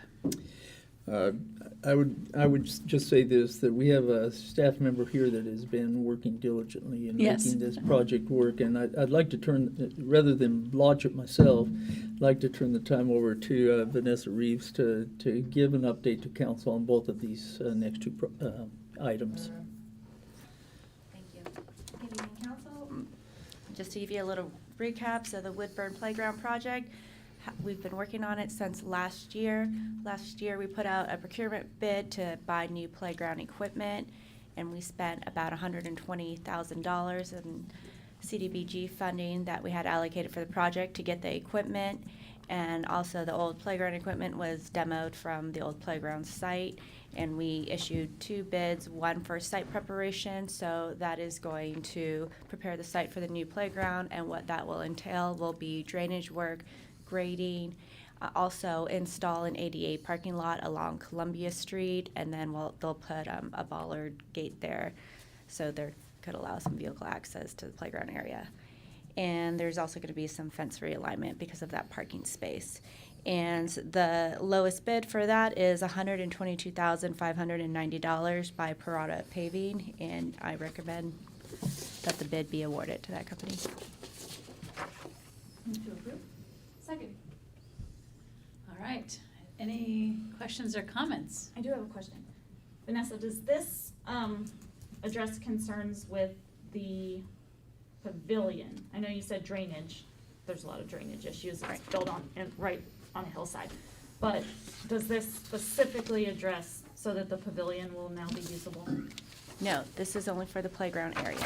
I would just say this, that we have a staff member here that has been working diligently in Yes. making this project work, and I'd like to turn, rather than launch it myself, I'd like to turn the time over to Vanessa Reeves to give an update to council on both of these next two items. Thank you. Good evening, Council. Just to give you a little recap, so the Woodburn Playground project, we've been working on it since last year. Last year, we put out a procurement bid to buy new playground equipment, and we spent about $120,000 in CDBG funding that we had allocated for the project to get the equipment. And also the old playground equipment was demoed from the old playground site, and we issued 2 bids, one for site preparation, so that is going to prepare the site for the new playground, and what that will entail will be drainage work, grading, also install an ADA parking lot along Columbia Street, and then they'll put a bollard gate there, so there could allow some vehicle access to the playground area. And there's also going to be some fence realignment because of that parking space. And the lowest bid for that is $122,590 by Parada Paving, and I recommend that the bid be awarded to that company. Move to approve. Second. All right. Any questions or comments? I do have a question. Vanessa, does this address concerns with the pavilion? I know you said drainage. There's a lot of drainage issues. It's built on and right on a hillside. But does this specifically address so that the pavilion will now be usable? No, this is only for the playground area.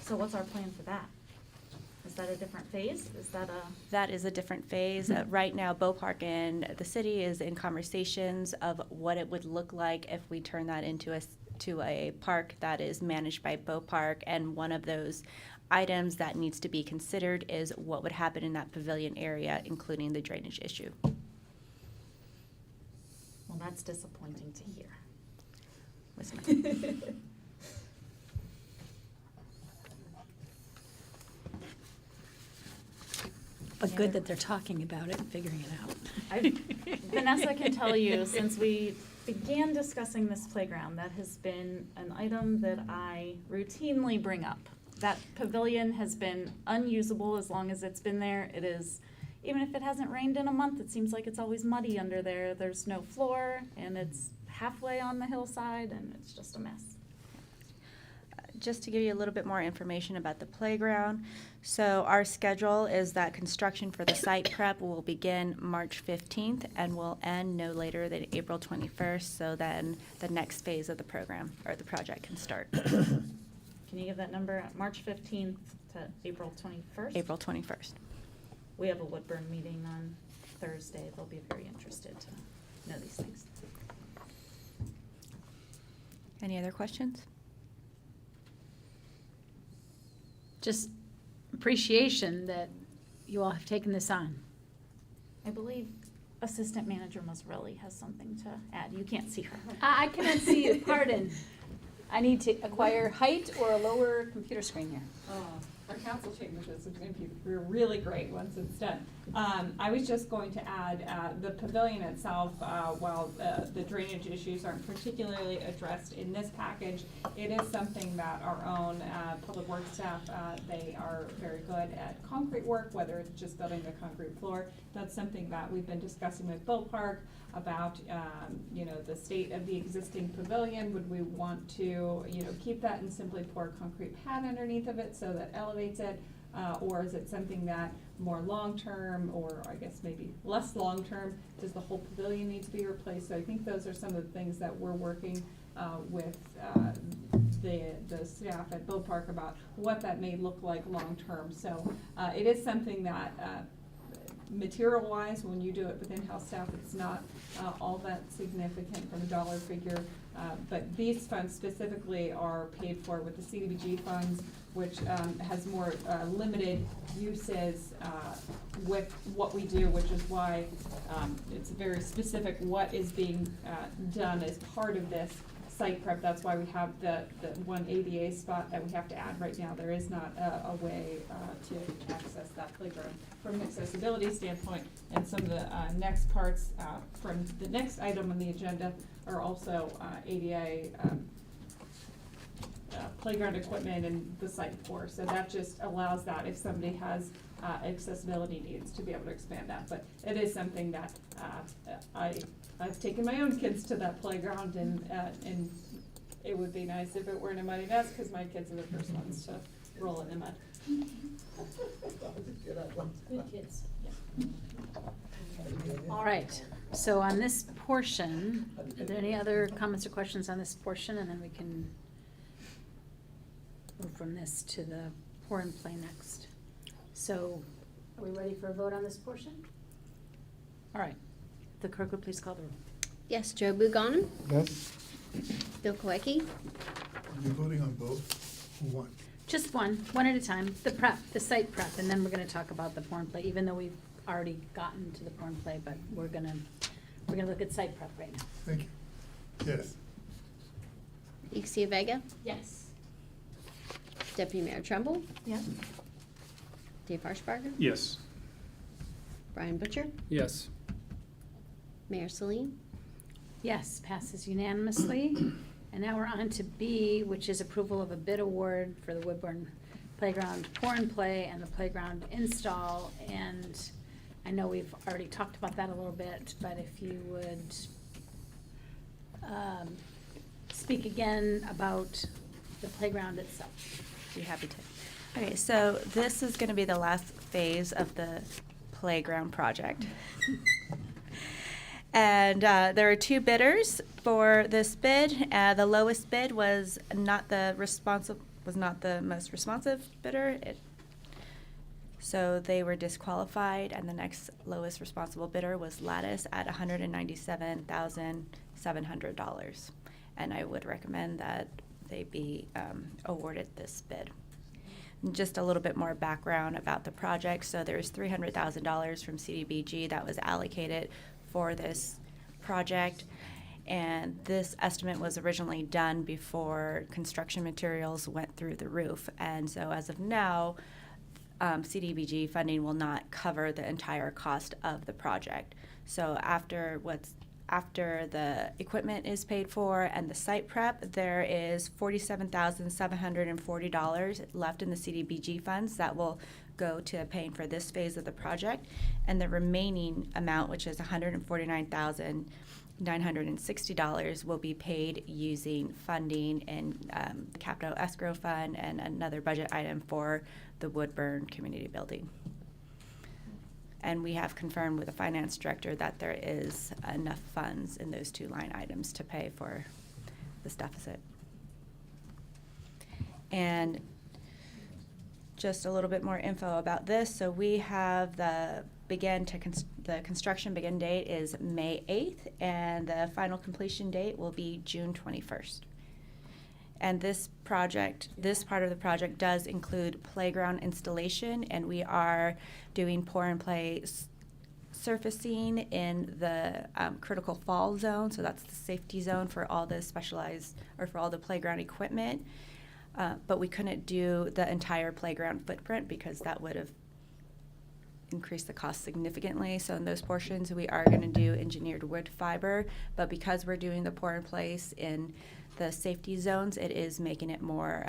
So what's our plan for that? Is that a different phase? Is that a... That is a different phase. Right now, Bow Park and the city is in conversations of what it would look like if we turn that into a park that is managed by Bow Park, and one of those items that needs to be considered is what would happen in that pavilion area, including the drainage issue. Well, that's disappointing to hear. But good that they're talking about it and figuring it out. Vanessa can tell you, since we began discussing this playground, that has been an item that I routinely bring up. That pavilion has been unusable as long as it's been there. It is, even if it hasn't rained in a month, it seems like it's always muddy under there. There's no floor, and it's halfway on the hillside, and it's just a mess. Just to give you a little bit more information about the playground. So our schedule is that construction for the site prep will begin March 15th and will end no later than April 21st. So then the next phase of the program or the project can start. Can you give that number? March 15th to April 21st? April 21st. We have a Woodburn meeting on Thursday. They'll be very interested to know these things. Any other questions? Just appreciation that you all have taken this on. I believe Assistant Manager Mazzarelli has something to add. You can't see her. I cannot see you, pardon. I need to acquire height or a lower computer screen here. Our council chambers is going to be really great once it's done. I was just going to add the pavilion itself, while the drainage issues aren't particularly addressed in this package, it is something that our own public works staff, they are very good at concrete work, whether it's just building the concrete floor. That's something that we've been discussing with Bow Park about, the state of the existing pavilion. Would we want to, keep that and simply pour a concrete pad underneath of it so that elevates it? Or is it something that more long-term, or I guess maybe less long-term, does the whole pavilion need to be replaced? So I think those are some of the things that we're working with the staff at Bow Park about what that may look like long-term. So it is something that material-wise, when you do it with in-house staff, it's not all that significant from a dollar figure. But these funds specifically are paid for with the CDBG funds, which has more limited uses with what we do, which is why it's very specific what is being done as part of this site prep. That's why we have the one ADA spot that we have to add right now. There is not a way to access that playground from an accessibility standpoint. And some of the next parts from the next item on the agenda are also ADA playground equipment and the site for. So that just allows that if somebody has accessibility needs to be able to expand that. But it is something that I've taken my own kids to that playground, and it would be nice if it weren't a muddy mess, because my kids are the first ones to roll in the mud. Good kids. All right, so on this portion, are there any other comments or questions on this portion? And then we can move from this to the pour and play next. So, are we ready for a vote on this portion? All right. The clerk would please call the roll. Yes, Joe Buganim, Yes. Bill Koecki, You're voting on both or one? Just one at a time. The site prep, and then we're gonna talk about the pour and play, even though we've already gotten to the pour and play, but we're gonna look at site prep right now. Thank you. Yes. Ixia Vega, Yes. Deputy Mayor Trumbull, Yep. Dave Harshbarger, Yes. Brian Butcher, Yes. Mayor Celine. Yes, passes unanimously. And now we're on to B, which is approval of a bid award for the Woodburn Playground pour and play and the playground install. And I know we've already talked about that a little bit, but if you would speak again about the playground itself. Be happy to. Okay, so this is going to be the last phase of the playground project. And there are two bidders for this bid. The lowest bid was not the most responsive bidder. So they were disqualified, and the next lowest responsible bidder was Lattice at $197,700. And I would recommend that they be awarded this bid. Just a little bit more background about the project. So there's $300,000 from CDBG that was allocated for this project, and this estimate was originally done before construction materials went through the roof. And so as of now, CDBG funding will not cover the entire cost of the project. So after the equipment is paid for and the site prep, there is $47,740 left in the CDBG funds that will go to paying for this phase of the project, and the remaining amount, which is $149,960, will be paid using funding in the capital escrow fund and another budget item for the Woodburn Community Building. And we have confirmed with the finance director that there is enough funds in those two line items to pay for this deficit. And just a little bit more info about this. So we have the construction begin date is May 8th, and the final completion date will be June 21st. And this part of the project does include playground installation, and we are doing pour and play surfacing in the critical fall zone. So that's the safety zone for all the for all the playground equipment. But we couldn't do the entire playground footprint because that would have increased the cost significantly. So in those portions, we are going to do engineered wood fiber. But because we're doing the pour and place in the safety zones, it is making it more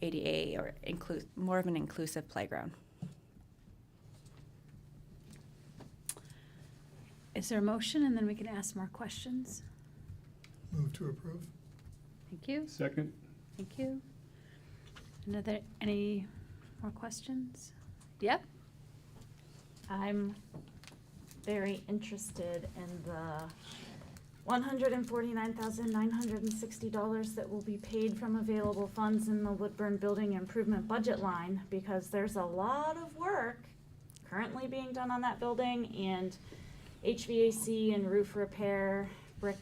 ADA or more of an inclusive playground. Is there a motion, and then we can ask more questions? Move to approve. Thank you. Second? Thank you. Any more questions? Yep. I'm very interested in the $149,960 that will be paid from available funds in the Woodburn Building Improvement budget line, because there's a lot of work currently being done on that building, and HVAC and roof repair, brick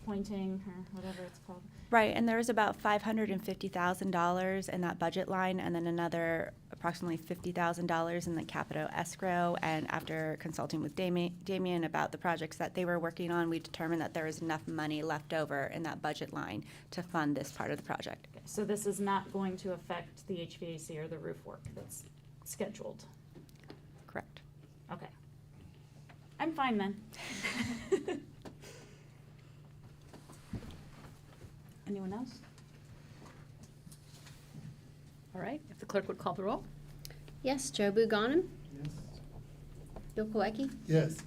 pointing, or whatever it's called. Right, and there was about $550,000 in that budget line, and then another approximately $50,000 in the capital escrow. And after consulting with Damien about the projects that they were working on, we determined that there was enough money left over in that budget line to fund this part of the project. Okay, so this is not going to affect the HVAC or the roof work that's scheduled? Correct. Okay. I'm fine then. Anyone else? All right, if the clerk would call the roll. Yes, Joe Buganim, Yes. Bill Koecki, Yes.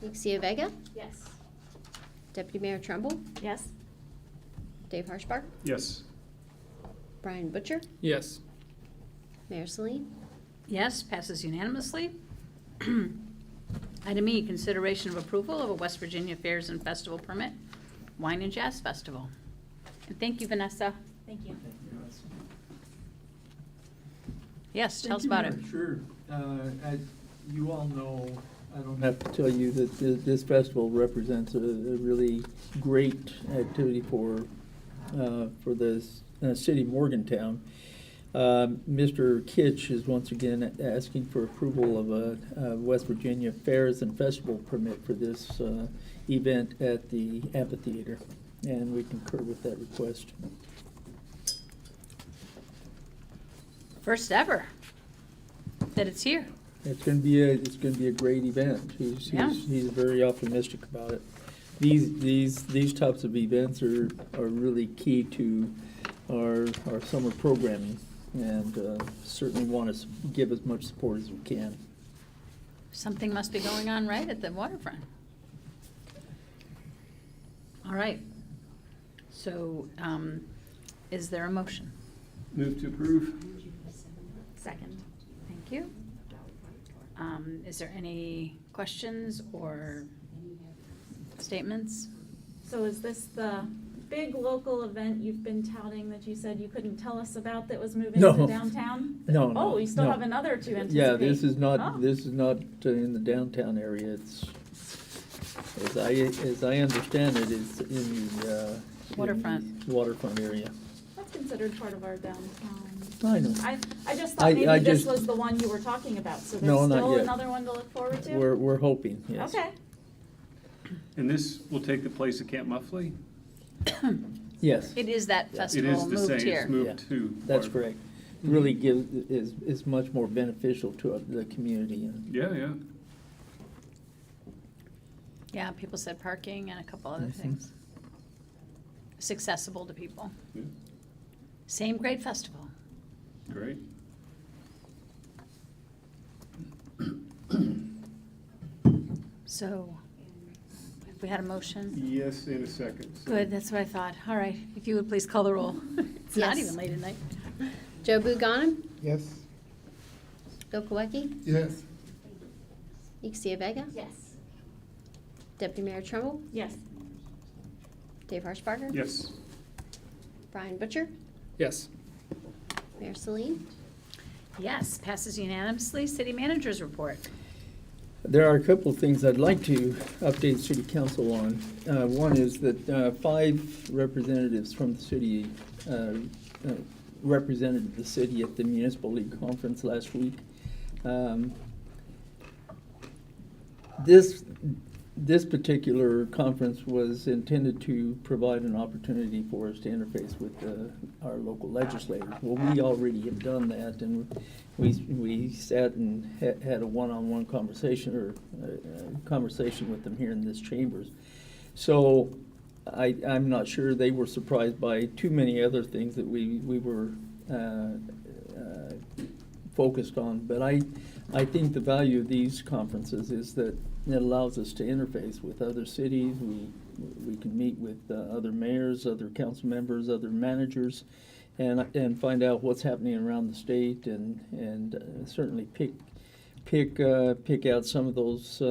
Ixia Vega, Yes. Deputy Mayor Trumbull, Yes? Dave Harshbarger, Yes. Brian Butcher, Yes. Mayor Celine. Yes, passes unanimously. Item E, consideration of approval of a West Virginia Fairs and Festival permit, Wine and Jazz Festival. And thank you, Vanessa. Thank you. Yes, tell us Thank you, about it. Mayor. Sure. As you all know, I don't have to tell you that this festival represents a really great activity for the city of Morgantown. Mr. Kitsch is once again asking for approval of a West Virginia Fairs and Festival permit for this event at the amphitheater, and we concur with that request. First ever that it's here. It's going to be a great event. He's very optimistic about it. These types of events are really key to our summer programming, and certainly want to give as much support as we can. Something must be going on right at the waterfront. All right. So, is there a motion? Move to approve. Second. Thank you. Is there any questions or statements? So is this the big local event you've been touting that you said you couldn't tell us about that was moving No. to downtown? No, Oh, we still no. have another to anticipate. Yeah, this is not Oh. in the downtown area. It's as I understand it, it's in the waterfront area. That's considered part of our downtown. I know. I just thought maybe I this just- was the one you were talking about, so No, there's not still yet. another one to look forward to? We're hoping, yes. Okay. And this will take the place of Camp Muffley? Yes. It is that It festival is to moved say here. it's moved to. That's Waterfront. correct. Really is much more beneficial to the community. And Yeah. Yeah, people said parking and a couple other Mhm. things. It's accessible to people. Yeah. Same great festival. Great. So, if we had a motion? Yes, in a second. So- Good, that's what I thought. All right, if you would please call the roll. It's not Yes. even late at night. Joe Buganim, Yes. Bill Kowecki, Yes. Ixia Vega, Yes. Deputy Mayor Trumbull, Yes. Dave Harshbarger, Yes. Brian Butcher, Yes. Mayor Celine. Yes, passes unanimously. City managers report. there are a couple of things I'd like to update City Council on. One is that 5 representatives from the city represented the city at the Municipal League Conference last week. This particular conference was intended to provide an opportunity for us to interface with our local legislators. Well, we already have done that, and we sat and had a one-on-one conversation or conversation with them here in this chambers. So I'm not sure they were surprised by too many other things that we were focused on. But I think the value of these conferences is that it allows us to interface with other cities. We can meet with other mayors, other council members, other managers, and find out what's happening around the state, and certainly pick out some of those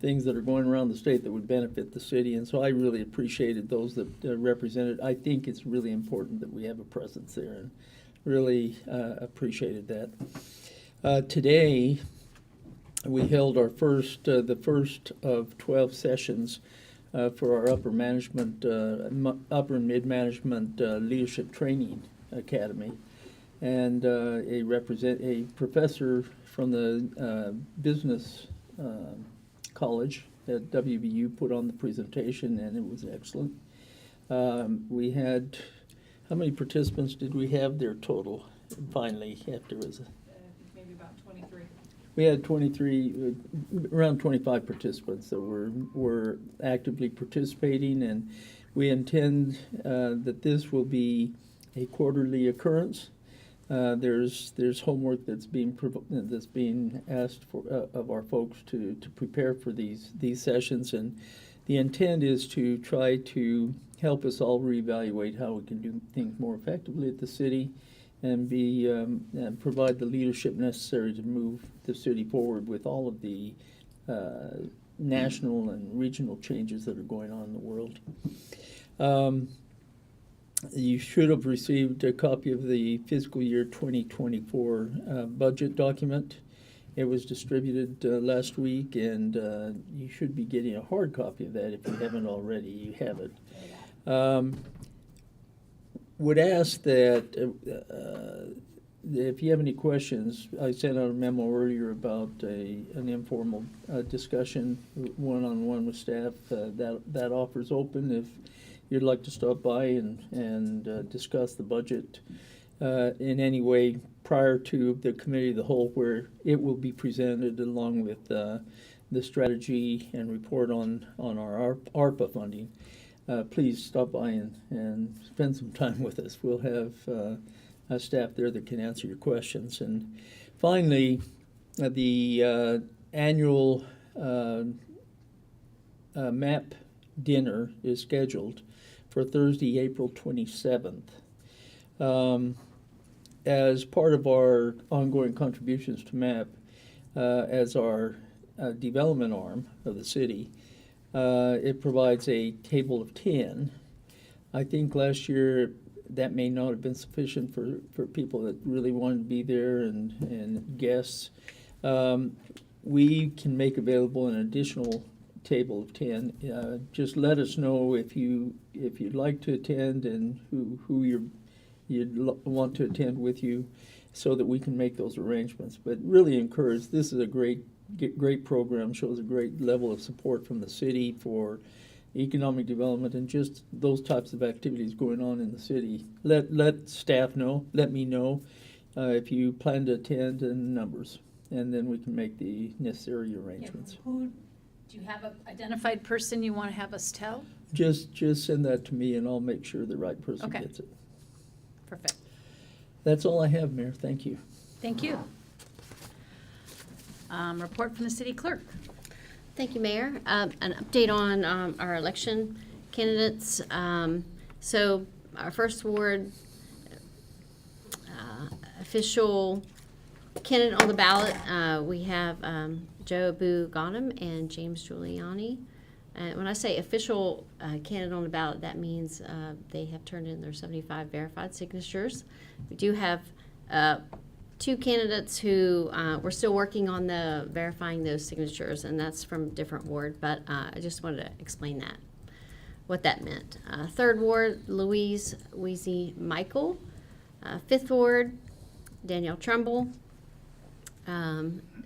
things that are going around the state that would benefit the city. And so I really appreciated those that represented. I think it's really important that we have a presence there, and really appreciated that. Today, we held our the first of 12 sessions for our upper and mid-management leadership training academy. And a professor from the business college at WVU put on the presentation, and it was excellent. We had, how many participants did we have there total, finally, after it was Maybe about 23. we had 23, around 25 participants that were actively participating, and we intend that this will be a quarterly occurrence. There's homework that's being asked for of our folks to prepare for these sessions, and the intent is to try to help us all reevaluate how we can do things more effectively at the city, and and provide the leadership necessary to move the city forward with all of the national and regional changes that are going on in the world. You should have received a copy of the fiscal year 2024 budget document. It was distributed last week, and you should be getting a hard copy of that if you haven't already. You have it. Would ask that if you have any questions, I sent out a memo earlier about an informal discussion one-on-one with staff. That offer's open if you'd like to stop by and discuss the budget in any way prior to the committee of the whole, where it will be presented along with the strategy and report on our ARPA funding. Please stop by and spend some time with us. We'll have a staff there that can answer your questions. And finally, the annual MAP dinner is scheduled for Thursday, April 27th. As part of our ongoing contributions to MAP, as our development arm of the city, it provides a table of 10. I think last year that may not have been sufficient for people that really wanted to be there and guests. We can make available an additional table of 10. Just let us know if you'd like to attend and who you'd want to attend with you, so that we can make those arrangements. But really encourage, this is a great program, shows a great level of support from the city for economic development and just those types of activities going on in the city. Let staff know, let me know if you plan to attend and numbers, and then we can make the necessary arrangements. Do you have an identified person you want to have us tell? Just send that to me and I'll make sure the right person gets it. Perfect. That's all I have, Mayor. Thank you. Thank you. Report from the city clerk. Thank you, Mayor. An update on our election candidates. So our first ward official candidate on the ballot, we have Joe Abu Ghanem and James Giuliani. When I say official candidate on the ballot, that means they have turned in their 75 verified signatures. We do have 2 candidates who we're still working on verifying those signatures, and that's from a different ward, but I just wanted to explain what that meant. 3rd Ward, Louise Weezy Michael. 5th Ward, Danielle Trumbull.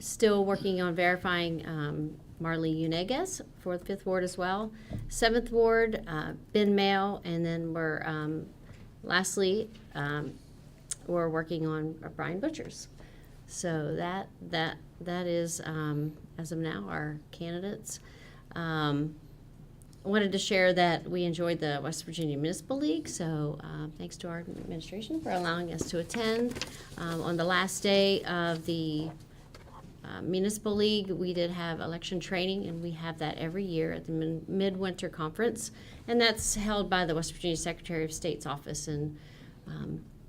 Still working on verifying Marley Unegas for the 5th Ward as well. 7th Ward, Ben Mail, and then lastly, we're working on Brian Butchers. So that is, as of now, our candidates. Wanted to share that we enjoyed the West Virginia Municipal League, so thanks to our administration for allowing us to attend. On the last day of the Municipal League, we did have election training, and we have that every year at the Midwinter Conference, and that's held by the West Virginia Secretary of State's office, and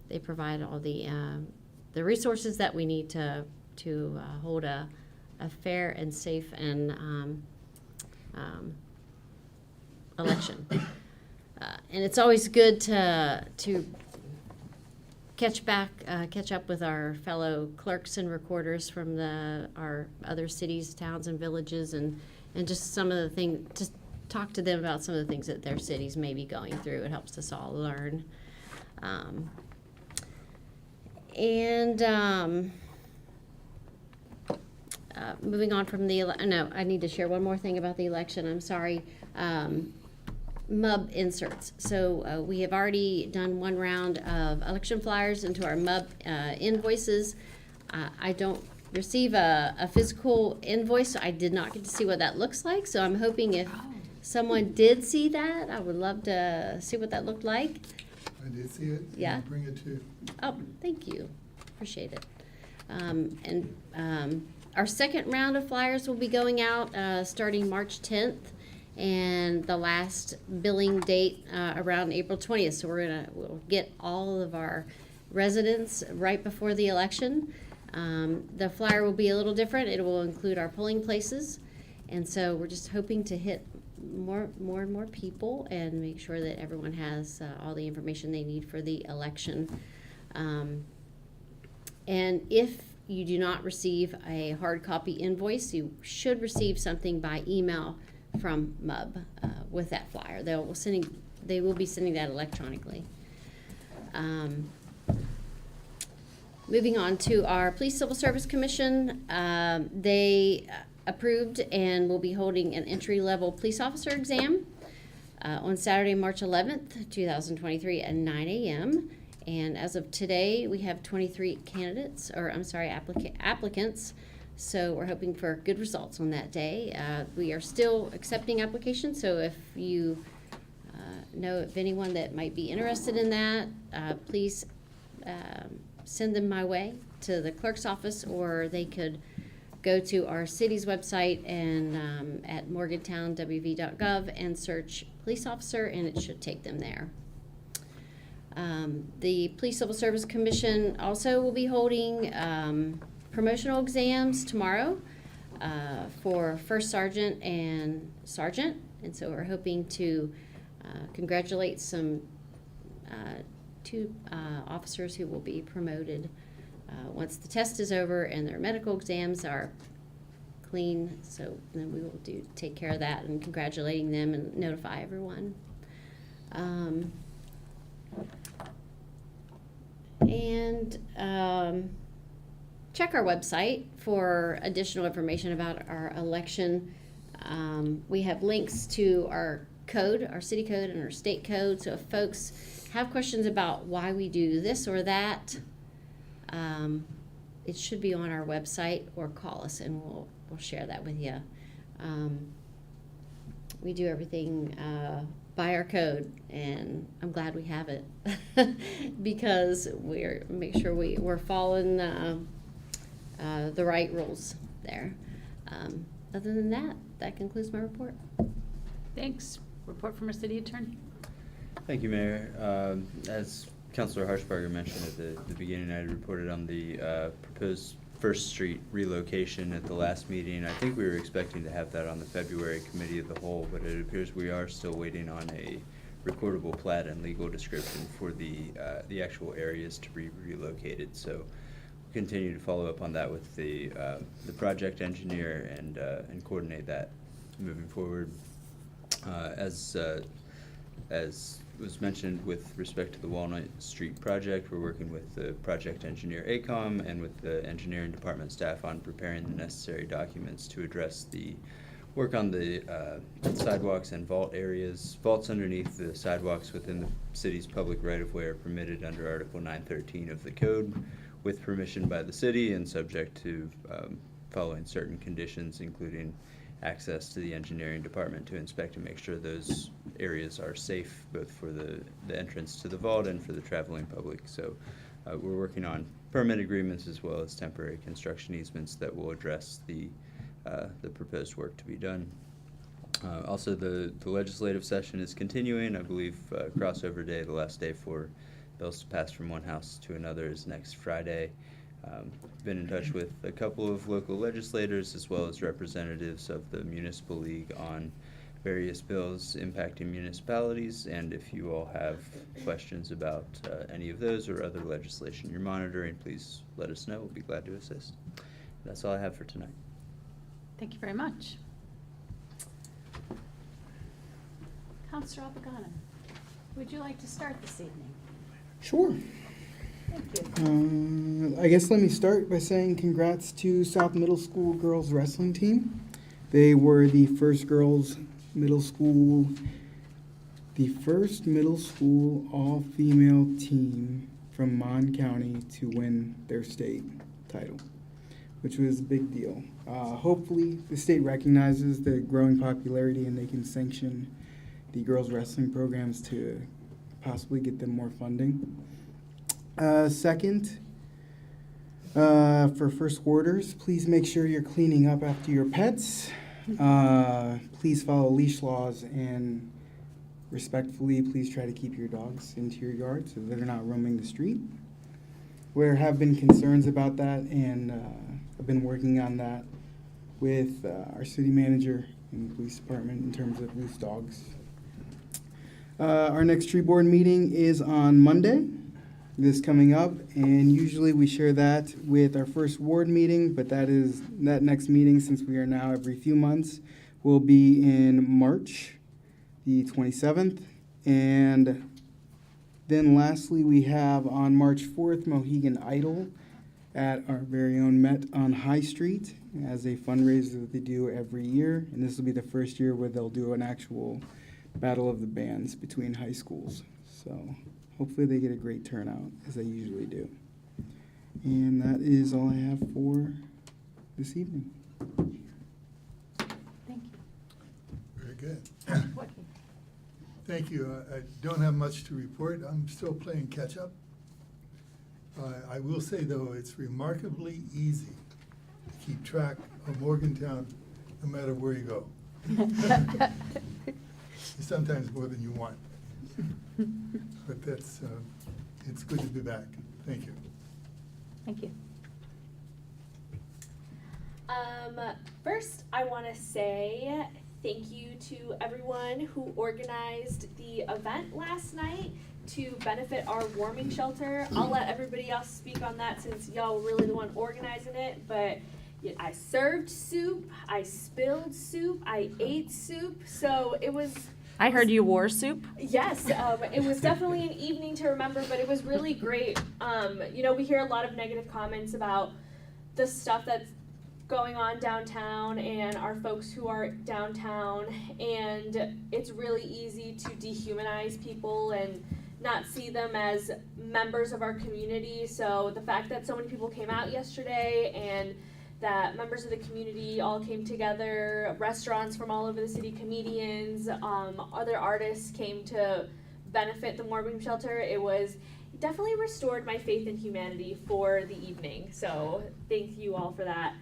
they provide all the resources that we need to hold a fair and safe and election. And it's always good to catch up with our fellow clerks and recorders from our other cities, towns, and villages, and just some of the things, just talk to them about some of the things that their cities may be going through. It helps us all learn. Moving on from I need to share one more thing about the election. I'm sorry. MUB inserts. So we have already done one round of election flyers into our MUB invoices. I don't receive a physical invoice, so I did not get to see what that looks like. So I'm hoping if someone did see that, I would love to see what that looked like. I did see it. Yeah. Bring it too. Oh, thank you. Appreciate it. Our second round of flyers will be going out starting March 10th, and the last billing date around April 20th. So we'll get all of our residents right before the election. The flyer will be a little different. It will include our polling places, and so we're just hoping to hit more and more people and make sure that everyone has all the information they need for the election. And if you do not receive a hard copy invoice, you should receive something by email from MUB with that flyer. They will be sending that electronically. Moving on to our Police Civil Service Commission, they approved and will be holding an entry-level police officer exam on Saturday, March 11th, 2023 at 9 a.m. And as of today, we have 23 applicants. So we're hoping for good results on that day. We are still accepting applications, so if you know of anyone that might be interested in that, please send them my way to the clerk's office, or they could go to our city's website and at morgantownwv.gov and search police officer, and it should take them there. The Police Civil Service Commission also will be holding promotional exams tomorrow for first sergeant and sergeant, and so we're hoping to congratulate some two officers who will be promoted once the test is over and their medical exams are clean. So then we will take care of that and congratulating them and notify everyone. Check our website for additional information about our election. We have links to our code, our city code and our state code. So if folks have questions about why we do this or that, it should be on our website, or call us and we'll share that with you. We do everything by our code, and I'm glad we have it because make sure we're following the right rules there. Other than that concludes my report. Thanks. Report from our city attorney. Thank you, Mayor. As Councilor Harshbarger mentioned at the beginning, I had reported on the proposed First Street relocation at the last meeting. I think we were expecting to have that on the February Committee of the Whole, but it appears we are still waiting on a recordable plat and legal description for the actual areas to be relocated. So we'll continue to follow up on that with the project engineer and coordinate that moving forward. As was mentioned with respect to the Walnut Street project, we're working with the project engineer ACOM and with the engineering department staff on preparing the necessary documents to address the work on the sidewalks and vault areas. Vaults underneath the sidewalks within the city's public right-of-way are permitted under Article 913 of the code with permission by the city and subject to following certain conditions, including access to the engineering department to inspect and make sure those areas are safe, both for the entrance to the vault and for the traveling public. So we're working on permit agreements as well as temporary construction easements that will address the proposed work to be done. Also, the legislative session is continuing. I believe crossover day, the last day for bills to pass from one house to another, is next Friday. Been in touch with a couple of local legislators as well as representatives of the Municipal League on various bills impacting municipalities, and if you all have questions about any of those or other legislation you're monitoring, please let us know. We'll be glad to assist. That's all I have for tonight. Thank you very much. Councilor Alpagano, would you like to start this evening? Sure. Thank you. I guess let me start by saying congrats to South Middle School girls wrestling team. They were the first middle school all-female team from Mon County to win their state title, which was a big deal. Hopefully the state recognizes the growing popularity and they can sanction the girls wrestling programs to possibly get them more funding. Second, for first orders, please make sure you're cleaning up after your pets. Please follow leash laws, and respectfully, please try to keep your dogs into your yard so they're not roaming the street. There have been concerns about that, and I've been working on that with our city manager in the police department in terms of loose dogs. Our next tree board meeting is on Monday, this coming up, and usually we share that with our first ward meeting, but that next meeting, since we are now every few months, will be in March the 27th. And then lastly, we have on March 4th, Mohegan Idol at our very own Met on High Street as a fundraiser that they do every year. And this will be the first year where they'll do an actual battle of the bands between high schools. So hopefully they get a great turnout, as they usually do. And that is all I have for this evening. Thank you. Very good. Thank you. I don't have much to report. I'm still playing catch up. I will say, though, it's remarkably easy to keep track of Morgantown no matter where you go. Sometimes more than you want. But that's, it's good to be back. Thank you. Thank you. First, I want to say thank you to everyone who organized the event last night to benefit our warming shelter. I'll let everybody else speak on that since y'all were really the one organizing it, but I served soup, I spilled soup, I ate soup, so it was... I heard you wore soup. Yes, it was definitely an evening to remember, but it was really great. You know, we hear a lot of negative comments about the stuff that's going on downtown and our folks who are downtown, and it's really easy to dehumanize people and not see them as members of our community. So the fact that so many people came out yesterday and that members of the community all came together, restaurants from all over the city, comedians, other artists came to benefit the morbid shelter. It definitely restored my faith in humanity for the evening. So thank you all for that.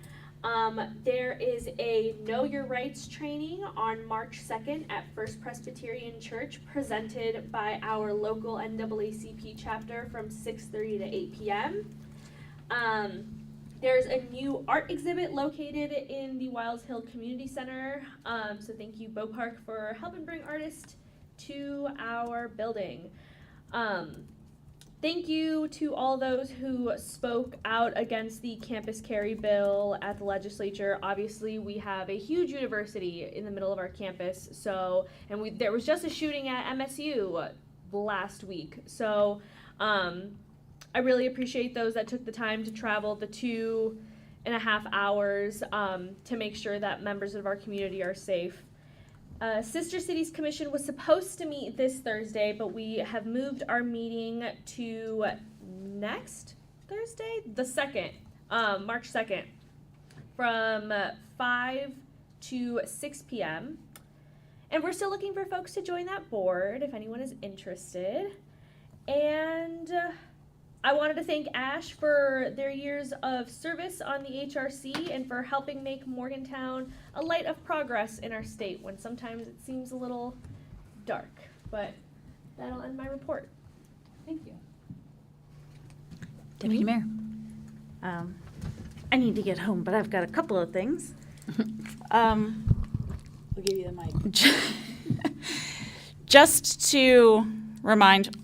There is a Know Your Rights training on March 2nd at First Presbyterian Church presented by our local NAACP chapter from 6:30 to 8 p.m. There's a new art exhibit located in the Wilds Hill Community Center. So thank you, Bow Park, for helping bring artists to our building. Thank you to all those who spoke out against the campus carry bill at the legislature. Obviously, we have a huge university in the middle of our campus. So, and there was just a shooting at MSU last week. So, I really appreciate those that took the time to travel the 2.5 hours to make sure that members of our community are safe. Sister Cities Commission was supposed to meet this Thursday, but we have moved our meeting to next Thursday, the 2nd, March 2nd, from 5 to 6 p.m. And we're still looking for folks to join that board if anyone is interested. And I wanted to thank Ash for their years of service on the HRC and for helping make Morgantown a light of progress in our state when sometimes it seems a little dark. But that'll end my report. Thank you. Deputy Mayor. I need to get home, but I've got a couple of things. We'll give you the mic. Just to remind,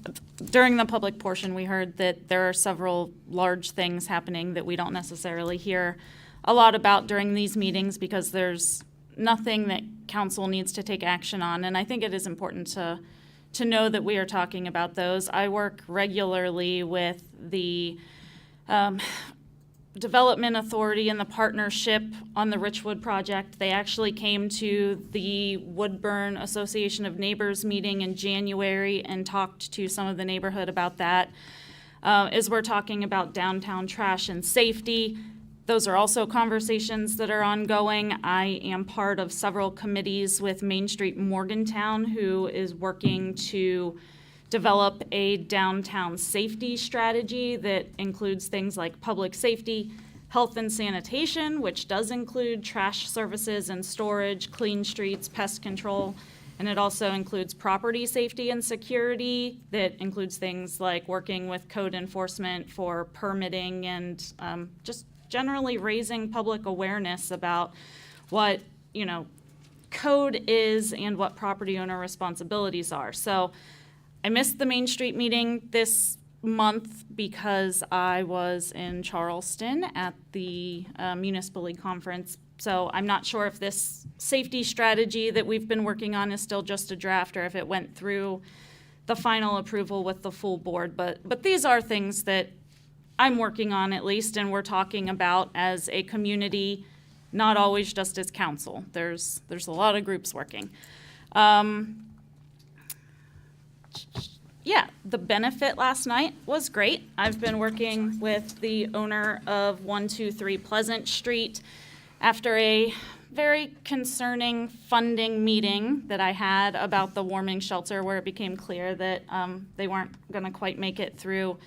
during the public portion, we heard that there are several large things happening that we don't necessarily hear a lot about during these meetings because there's nothing that council needs to take action on. And I think it is important to know that we are talking about those. I work regularly with the Development Authority and the partnership on the Richwood project. They actually came to the Woodburn Association of Neighbors meeting in January and talked to some of the neighborhood about that. As we're talking about downtown trash and safety, those are also conversations that are ongoing. I am part of several committees with Main Street Morgantown, who is working to develop a downtown safety strategy that includes things like public safety, health and sanitation, which does include trash services and storage, clean streets, pest control, and it also includes property safety and security that includes things like working with code enforcement for permitting and just generally raising public awareness about what, code is and what property owner responsibilities are. So I missed the Main Street meeting this month because I was in Charleston at the Municipal League Conference. So I'm not sure if this safety strategy that we've been working on is still just a draft or if it went through the final approval with the full board. But these are things that I'm working on at least, and we're talking about as a community, not always just as council. There's a lot of groups working. Yeah, the benefit last night was great. I've been working with the owner of 123 Pleasant Street after a very concerning funding meeting that I had about the warming shelter, where it became clear that they weren't going to quite make it through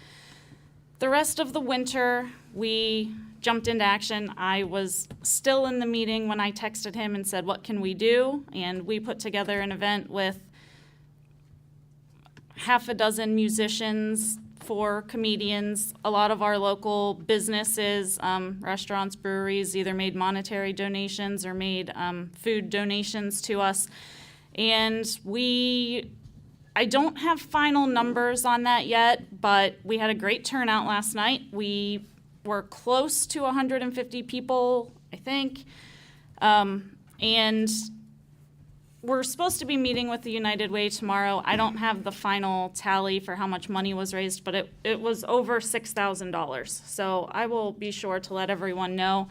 the rest of the winter. We jumped into action. I was still in the meeting when I texted him and said, what can we do? And we put together an event with half a dozen musicians, 4 comedians, a lot of our local businesses, restaurants, breweries, either made monetary donations or made food donations to us. And I don't have final numbers on that yet, but we had a great turnout last night. We were close to 150 people, I think. And we're supposed to be meeting with the United Way tomorrow. I don't have the final tally for how much money was raised, but it was over $6,000. So I will be sure to let everyone know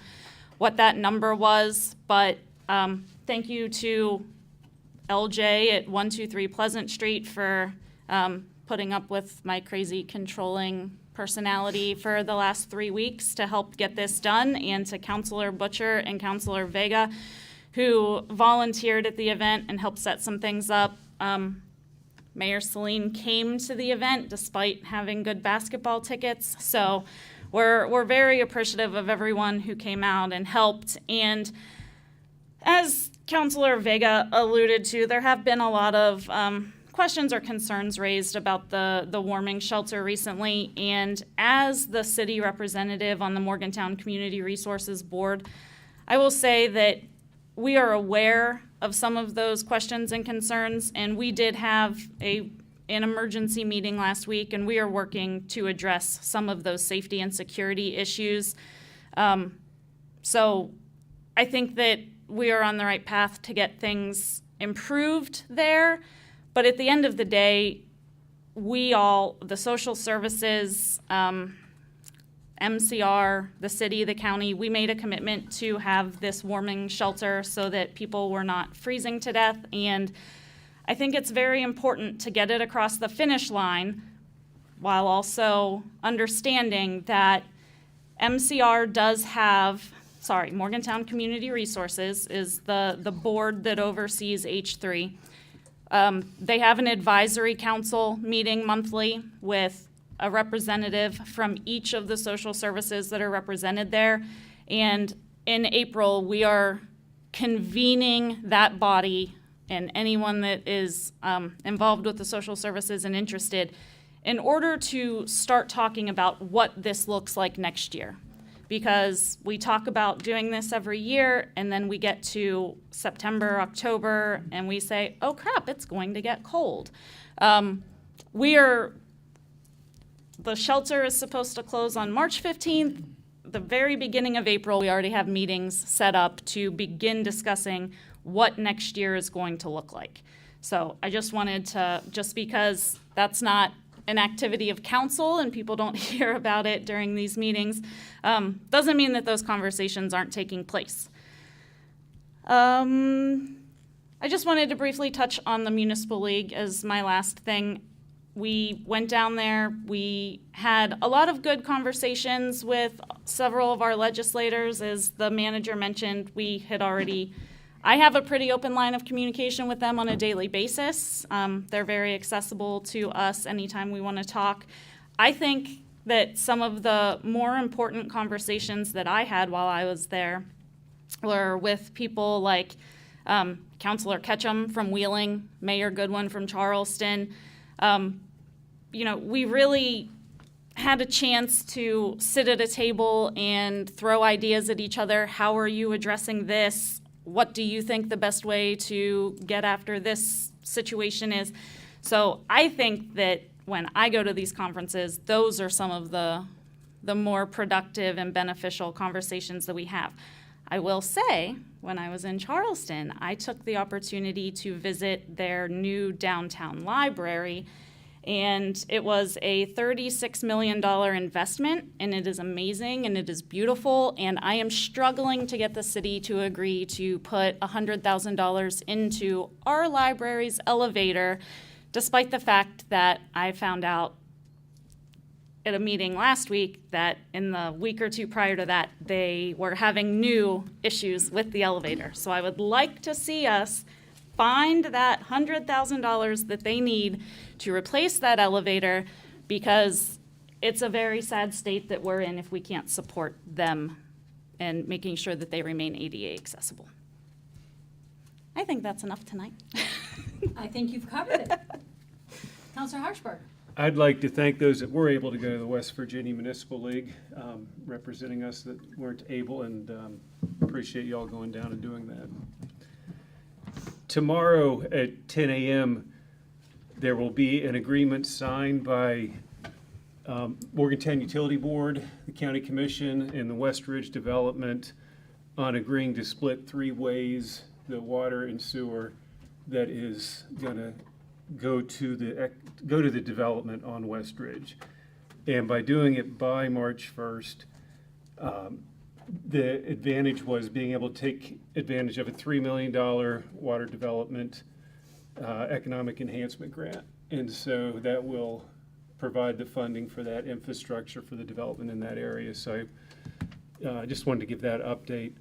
what that number was. But thank you to LJ at 123 Pleasant Street for putting up with my crazy controlling personality for the last 3 weeks to help get this done, and to Councilor Butcher and Councilor Vega, who volunteered at the event and helped set some things up. Mayor Celine came to the event despite having good basketball tickets. So we're very appreciative of everyone who came out and helped. And as Councilor Vega alluded to, there have been a lot of questions or concerns raised about the warming shelter recently. And as the city representative on the Morgantown Community Resources Board, I will say that we are aware of some of those questions and concerns, and we did have an emergency meeting last week, and we are working to address some of those safety and security issues. So I think that we are on the right path to get things improved there. But at the end of the day, we all, the social services, MCR, the city, the county, we made a commitment to have this warming shelter so that people were not freezing to death. And I think it's very important to get it across the finish line while also understanding that MCR does have, Morgantown Community Resources is the board that oversees H3. They have an advisory council meeting monthly with a representative from each of the social services that are represented there. And in April, we are convening that body and anyone that is involved with the social services and interested in order to start talking about what this looks like next year. Because we talk about doing this every year, and then we get to September, October, and we say, oh crap, it's going to get cold. The shelter is supposed to close on March 15th. The very beginning of April, we already have meetings set up to begin discussing what next year is going to look like. So I just wanted to, just because that's not an activity of council and people don't hear about it during these meetings, doesn't mean that those conversations aren't taking place. I just wanted to briefly touch on the Municipal League as my last thing. We went down there, we had a lot of good conversations with several of our legislators. As the manager mentioned, I have a pretty open line of communication with them on a daily basis. They're very accessible to us anytime we want to talk. I think that some of the more important conversations that I had while I was there were with people like Councilor Ketchum from Wheeling, Mayor Goodwin from Charleston. We really had a chance to sit at a table and throw ideas at each other. How are you addressing this? what do you think the best way to get after this situation is? So I think that when I go to these conferences, those are some of the more productive and beneficial conversations that we have. I will say, when I was in Charleston, I took the opportunity to visit their new downtown library, and it was a $36 million investment, and it is amazing and it is beautiful, and I am struggling to get the city to agree to put $100,000 into our library's elevator, despite the fact that I found out at a meeting last week that in the week or two prior to that, they were having new issues with the elevator. So I would like to see us find that $100,000 that they need to replace that elevator, because it's a very sad state that we're in if we can't support them and making sure that they remain ADA accessible. I think that's enough tonight. I think you've covered it. Counselor Harshberg. I'd like to thank those that were able to go to the West Virginia Municipal League, representing us that weren't able, and appreciate y'all going down and doing that. Tomorrow at 10 a.m., there will be an agreement signed by Morgantown Utility Board, the County Commission, and the West Ridge Development on agreeing to split 3 ways the water and sewer that is going to go to the development on West Ridge. And by doing it by March 1st, the advantage was being able to take advantage of a $3 million water development economic enhancement grant. And so that will provide the funding for that infrastructure for the development in that area. So I just wanted to give that update.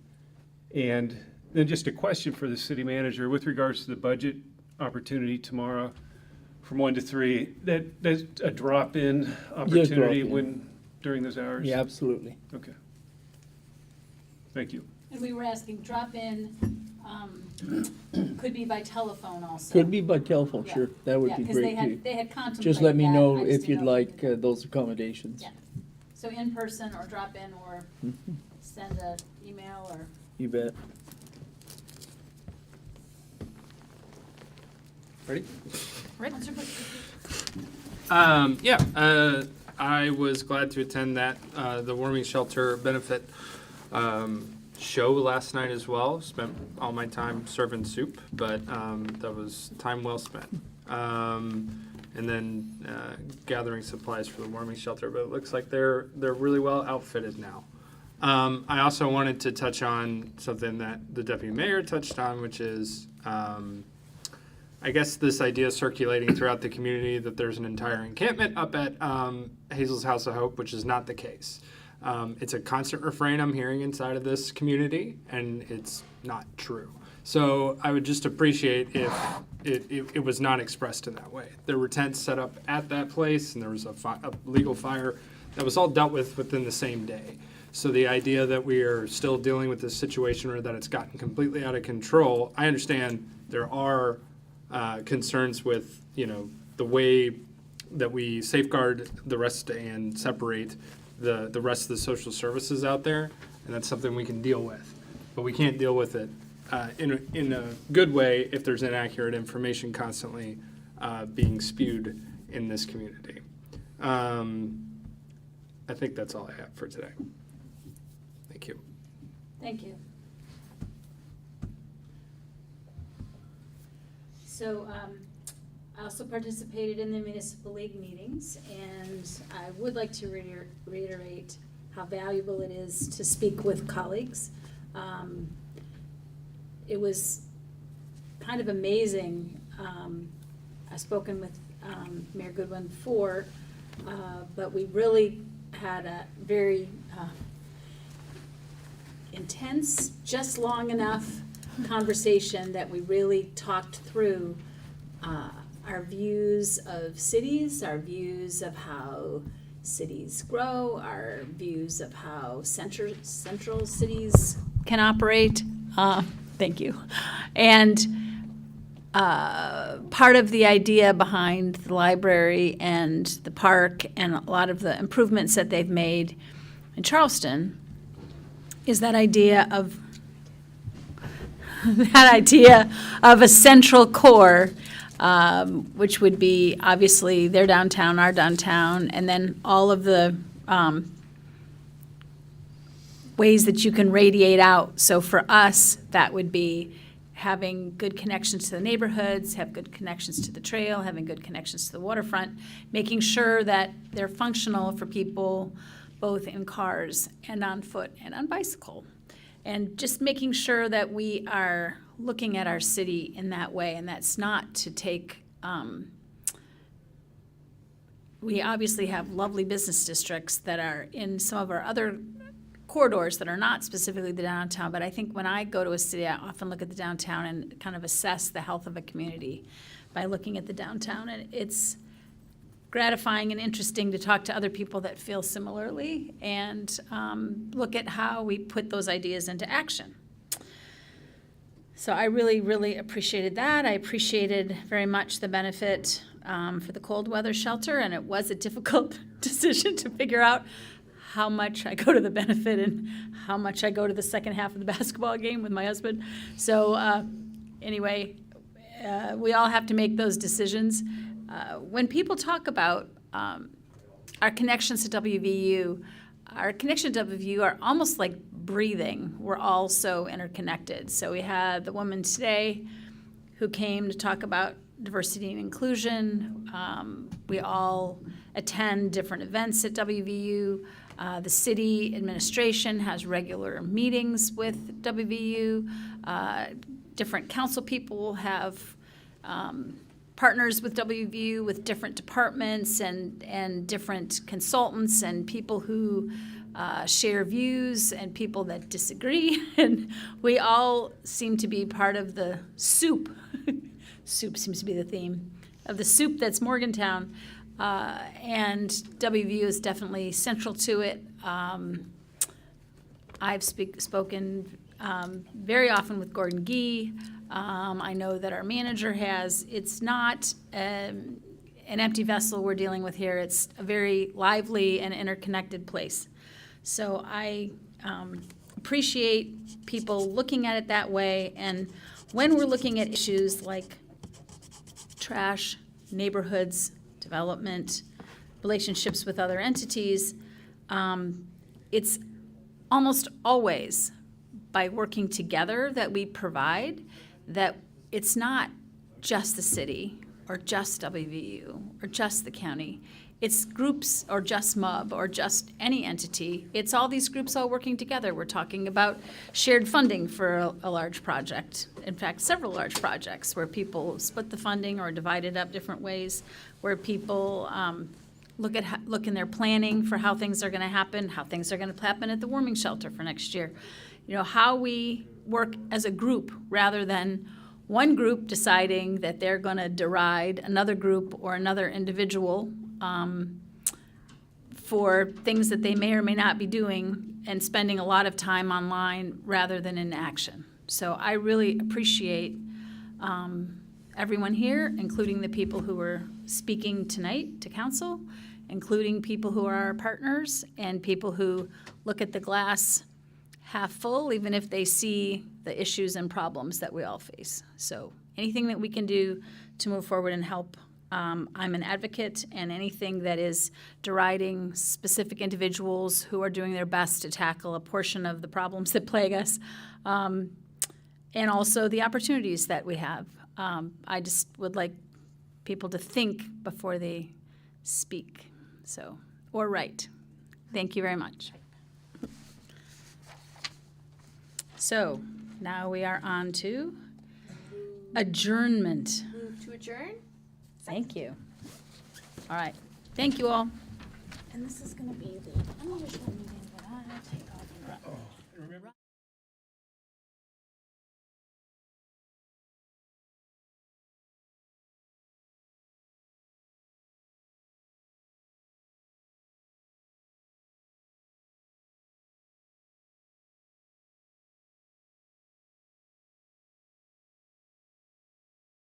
And then just a question for the city manager with regards to the budget opportunity tomorrow from 1 to 3. That's a drop-in opportunity drop-in. During those hours? Yeah, absolutely. Okay. Thank you. And we were asking, drop-in could be by telephone also. Could be by telephone, Yeah. sure. That would Yeah, be 'cause great too. they had contemplated Just let me that. know I just if you'd didn't know if like we could- those accommodations. Yeah. So in person or drop in or send an email or. You bet. Ready? Rick? I was glad to attend that, the warming shelter benefit show last night as well. Spent all my time serving soup, but that was time well spent. And then gathering supplies for the warming shelter, but it looks like they're really well outfitted now. I also wanted to touch on something that the deputy mayor touched on, which is I guess this idea circulating throughout the community that there's an entire encampment up at Hazel's House of Hope, which is not the case. It's a constant refrain I'm hearing inside of this community, and it's not true. So I would just appreciate if it was not expressed in that way. There were tents set up at that place, and there was a legal fire that was all dealt with within the same day. So the idea that we are still dealing with this situation or that it's gotten completely out of control, I understand there are concerns with, the way that we safeguard the rest and separate the rest of the social services out there, and that's something we can deal with. But we can't deal with it in a good way if there's inaccurate information constantly being spewed in this community. I think that's all I have for today. Thank you. Thank you. So I also participated in the Municipal League meetings, and I would like to reiterate how valuable it is to speak with colleagues. It was kind of amazing. I've spoken with Mayor Goodwin before, but we really had a very intense, just long enough conversation that we really talked through our views of cities, our views of how cities grow, our views of how central cities can operate. Thank you. And part of the idea behind the library and the park and a lot of the improvements that they've made in Charleston is that idea of that idea of a central core, which would be obviously their downtown, our downtown, and then all of the ways that you can radiate out. So for us, that would be having good connections to the neighborhoods, have good connections to the trail, having good connections to the waterfront, making sure that they're functional for people both in cars and on foot and on bicycle. And just making sure that we are looking at our city in that way, and that's not to take, we obviously have lovely business districts that are in some of our other corridors that are not specifically the downtown, but I think when I go to a city, I often look at the downtown and kind of assess the health of a community by looking at the downtown, and it's gratifying and interesting to talk to other people that feel similarly and look at how we put those ideas into action. So I really, really appreciated that. I appreciated very much the benefit for the cold weather shelter, and it was a difficult decision to figure out how much I go to the benefit and how much I go to the second half of the basketball game with my husband. So anyway, we all have to make those decisions. When people talk about our connections to WVU, our connection to WVU are almost like breathing. We're all so interconnected. So we had the woman today who came to talk about diversity and inclusion. We all attend different events at WVU. The city administration has regular meetings with WVU. Different council people have partners with WVU with different departments and different consultants and people who share views and people that disagree. And we all seem to be part of the soup. Soup seems to be the theme of the soup that's Morgantown. And WVU is definitely central to it. I've spoken very often with Gordon Gee. I know that our manager has. It's not an empty vessel we're dealing with here. It's a very lively and interconnected place. So I appreciate people looking at it that way. And when we're looking at issues like trash, neighborhoods, development, relationships with other entities, it's almost always by working together that we provide, that it's not just the city or just WVU or just the county. It's groups or just MUB or just any entity. It's all these groups all working together. We're talking about shared funding for a large project. In fact, several large projects where people split the funding or divide it up different ways, where people look in their planning for how things are going to happen, how things are going to happen at the warming shelter for next year. You know, how we work as a group rather than one group deciding that they're going to deride another group or another individual for things that they may or may not be doing and spending a lot of time online rather than in action. So I really appreciate everyone here, including the people who are speaking tonight to council, including people who are our partners and people who look at the glass half full, even if they see the issues and problems that we all face. So anything that we can do to move forward and help, I'm an advocate, and anything that is deriding specific individuals who are doing their best to tackle a portion of the problems that plague us, and also the opportunities that we have. I just would like people to think before they speak, so, or write. Thank you very much. So now we are on to adjournment. Move to adjourn? Thank you. All right. Thank you all. And this is going to be the unusual meeting that I take off and run.